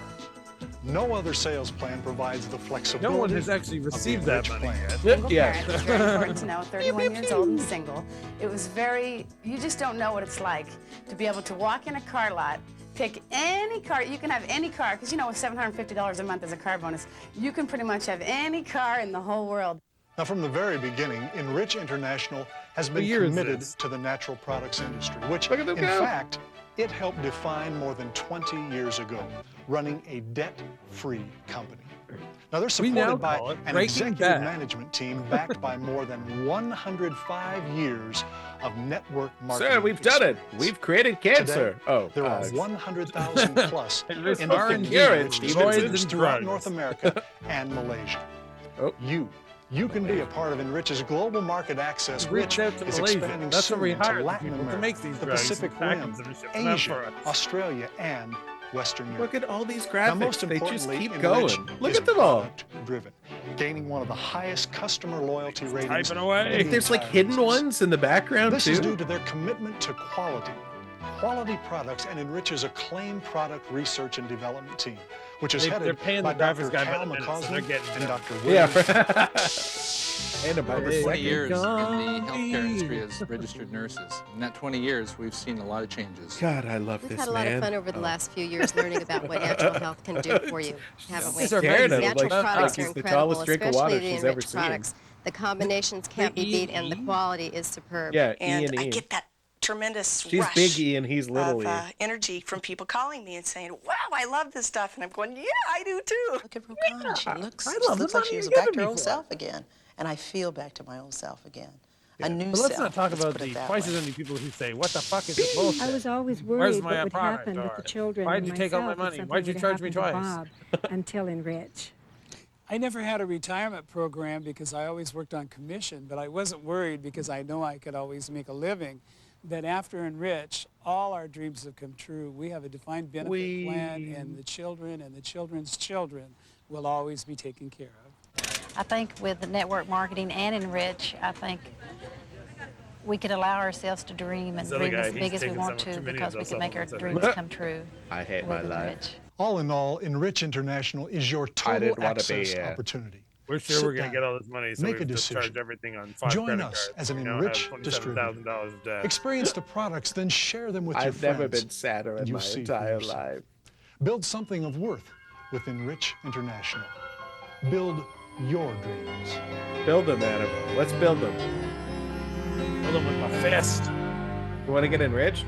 S17: No other sales plan provides the flexibility.
S2: No one has actually
S17: of the
S2: received that
S17: Enrich
S2: money
S17: plan.
S2: yet.
S6: Single
S1: Yeah.
S6: parent, it's very important to know, 31 years old and single. It was very, you just don't know what it's like to be able to walk in a car lot, pick any car, you can have any car, because you know with $750 a month as a car bonus, you can pretty much have any car in the whole world.
S17: Now, from the very beginning, Enrich International has been
S2: year is
S17: committed
S2: this?
S17: to the natural products industry, which,
S1: Look at them
S17: in
S1: go.
S17: fact, it helped define more than 20 years ago, running a debt-free company. Now, they're
S2: We now
S17: supported by
S2: call it
S17: an
S2: Breaking
S17: executive
S2: Bad.
S17: management team backed by more than 105 years of network marketing.
S1: Sir, we've done it.
S17: experience.
S1: We've created cancer.
S17: Today,
S1: Oh,
S17: there are 100,000 plus
S2: There's
S17: independent
S2: R&D,
S17: dealers
S1: steroids
S2: and
S17: throughout
S2: drugs.
S17: North America and Malaysia.
S1: Oh.
S17: You can be a part of Enrich's global market access,
S2: Reach
S17: which
S2: out to
S17: is
S2: Malaysia.
S17: expanding
S2: That's where we
S17: soon to
S2: hire the
S17: Latin
S2: people to
S17: America,
S2: make these
S17: the
S2: drugs
S17: Pacific
S2: and pack
S17: Rim,
S2: them and ship them out
S17: Asia,
S2: for us.
S17: Australia, and Western Europe.
S1: Look at all these
S17: Now,
S1: graphics.
S17: most
S1: They just
S17: importantly,
S1: keep
S17: Enrich
S1: going. Look
S17: is
S1: at them all.
S17: product-driven, gaining one of the highest customer loyalty ratings.
S2: Typing away.
S17: in the
S1: There's like
S17: entire
S1: hidden
S17: business.
S1: ones in the background
S17: This
S1: too.
S17: is due to their commitment to quality. Quality products and Enrich's acclaimed product research and development team, which is
S2: They're
S17: headed
S2: paying
S17: by
S2: the graphics
S17: Dr.
S2: guy by
S17: Cal
S2: the minute, so they're
S17: McCausland
S2: getting
S17: and
S2: it.
S17: Dr.
S1: Yeah.
S17: William.
S1: And about
S2: Over
S1: the
S7: 20
S1: second
S7: years in the
S1: copy.
S7: healthcare industry as registered nurses. In that 20 years, we've seen a lot of changes.
S1: God, I love
S3: We've
S1: this
S3: had a lot
S1: man.
S3: of fun over the last few years learning about what natural health can do for you, haven't we?
S2: These are
S1: Staring at
S2: amazing.
S1: him
S3: Natural
S1: like
S3: products are
S1: he's the
S3: incredible,
S1: tallest drink of water
S3: especially the
S1: she's ever
S3: enriched
S1: seen.
S3: products. The combinations can't be beat, and the quality is superb.
S1: Yeah,
S8: And
S1: E
S8: I
S1: and E.
S8: get that tremendous
S1: She's
S8: rush
S1: big E and he's little
S8: of
S1: E.
S8: energy from people calling me and saying, "Wow, I love this stuff," and I'm going, "Yeah, I do too."
S24: Look at Rokana. She looks,
S2: I
S24: she
S2: love
S24: looks
S2: the
S24: like
S2: money
S24: she
S2: you're
S24: was back to
S2: giving
S24: her
S2: me
S24: old
S2: for
S24: self again. And I feel back to my old self again. A new
S2: But let's
S24: self.
S2: not talk
S24: let's
S2: about
S24: put it
S2: the
S24: that
S2: prices
S24: way.
S2: on the people who say, "What the fuck is this bullshit?"
S25: I was always
S2: Where's
S25: worried
S2: my
S25: what would
S2: product?
S25: happen with
S2: Or,
S25: the children
S2: why'd
S25: and
S2: you take all my
S25: myself if
S2: money?
S25: something
S2: Why'd you
S25: would
S2: charge me
S25: happen to
S2: twice?
S25: Bob until Enrich.
S19: I never had a retirement program because I always worked on commission, but I wasn't worried because I know I could always make a living. That after Enrich, all our dreams have come true. We have a defined benefit plan, and the children and the children's children will always be taken care of.
S26: I think with the network marketing and Enrich, I think we could allow ourselves to dream and
S2: This other
S26: dream
S2: guy,
S26: as
S2: he's
S26: big as we
S2: taking
S26: want
S2: some
S26: to
S2: too many
S26: because
S2: of
S26: we
S2: those
S26: can make our
S2: supplements, I
S26: dreams come true.
S1: I hate
S26: with
S1: my life.
S26: Enrich.
S17: All in all, Enrich International is your
S1: I didn't
S17: total
S1: wanna
S17: access
S1: be,
S17: opportunity.
S2: We're sure
S17: Sit
S2: we're going
S17: down,
S2: to get all this money, so
S17: make
S2: we
S17: a
S2: have to charge
S17: decision.
S2: everything on 5
S17: Join
S2: credit
S17: us
S2: cards.
S17: as an
S2: We now
S17: Enrich
S2: have
S17: distributor.
S2: $27,000 of debt.
S17: Experience the products, then share them with your
S1: I've
S17: friends.
S1: never been sadder in
S17: You
S1: my
S17: see for
S1: entire
S17: yourself.
S1: life.
S17: Build something of worth with Enrich International. Build your dreams.
S1: Build them, Adam. Let's build them.
S2: Build them with my fist.
S1: You want to get enriched?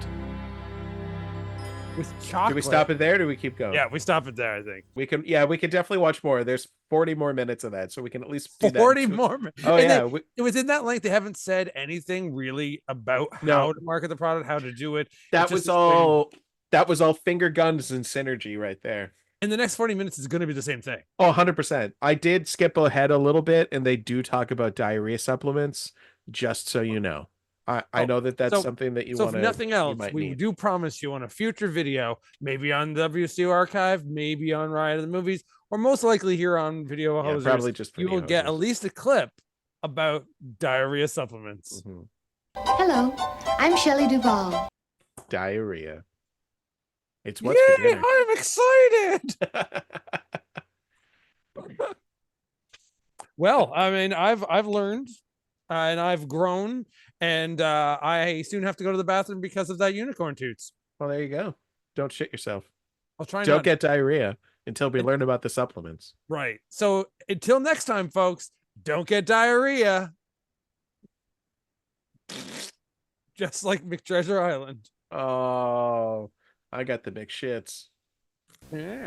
S2: With chocolate.
S1: Do we stop it there or do we keep going?
S2: Yeah, we stop it there, I think.
S1: We can definitely watch more. There's 40 more minutes of that, so we can at least do that.
S2: 40 more minutes.
S1: Oh,
S2: And
S1: yeah.
S2: It was in that length. They haven't said anything really about how to market the product, how to do it.
S1: That
S2: It's
S1: was
S2: just
S1: all finger guns and synergy right there.
S2: in the next 40 minutes is going to be the same thing.
S1: Oh, 100%. I did skip ahead a little bit, and they do talk about diarrhea supplements, just so you know. I know that's something that you
S2: So
S1: want to.
S2: if nothing else, we do promise you on a future video, maybe on WCU Archive, maybe on Riot of the Movies, or most likely here on Video Hosers,
S1: probably just
S2: you will
S1: Video
S2: get
S1: Hosers.
S2: at least a clip about diarrhea supplements.
S1: Mm-hmm.
S3: Hello, I'm Shelley Duvall.
S1: Diarrhea. It's what's for
S2: Yay!
S1: dinner.
S2: I'm excited. Well, I mean, I've learned and I've grown, and I soon have to go to the bathroom because of that unicorn toots.
S1: Well, there you go. Don't shit yourself.
S2: I'll try
S1: Don't
S2: not
S1: get diarrhea until we learn about the supplements.
S2: Right. So until next time, folks, don't get diarrhea. Just like McTreasure Island.
S1: Oh, I got the big shits.
S2: Yeah.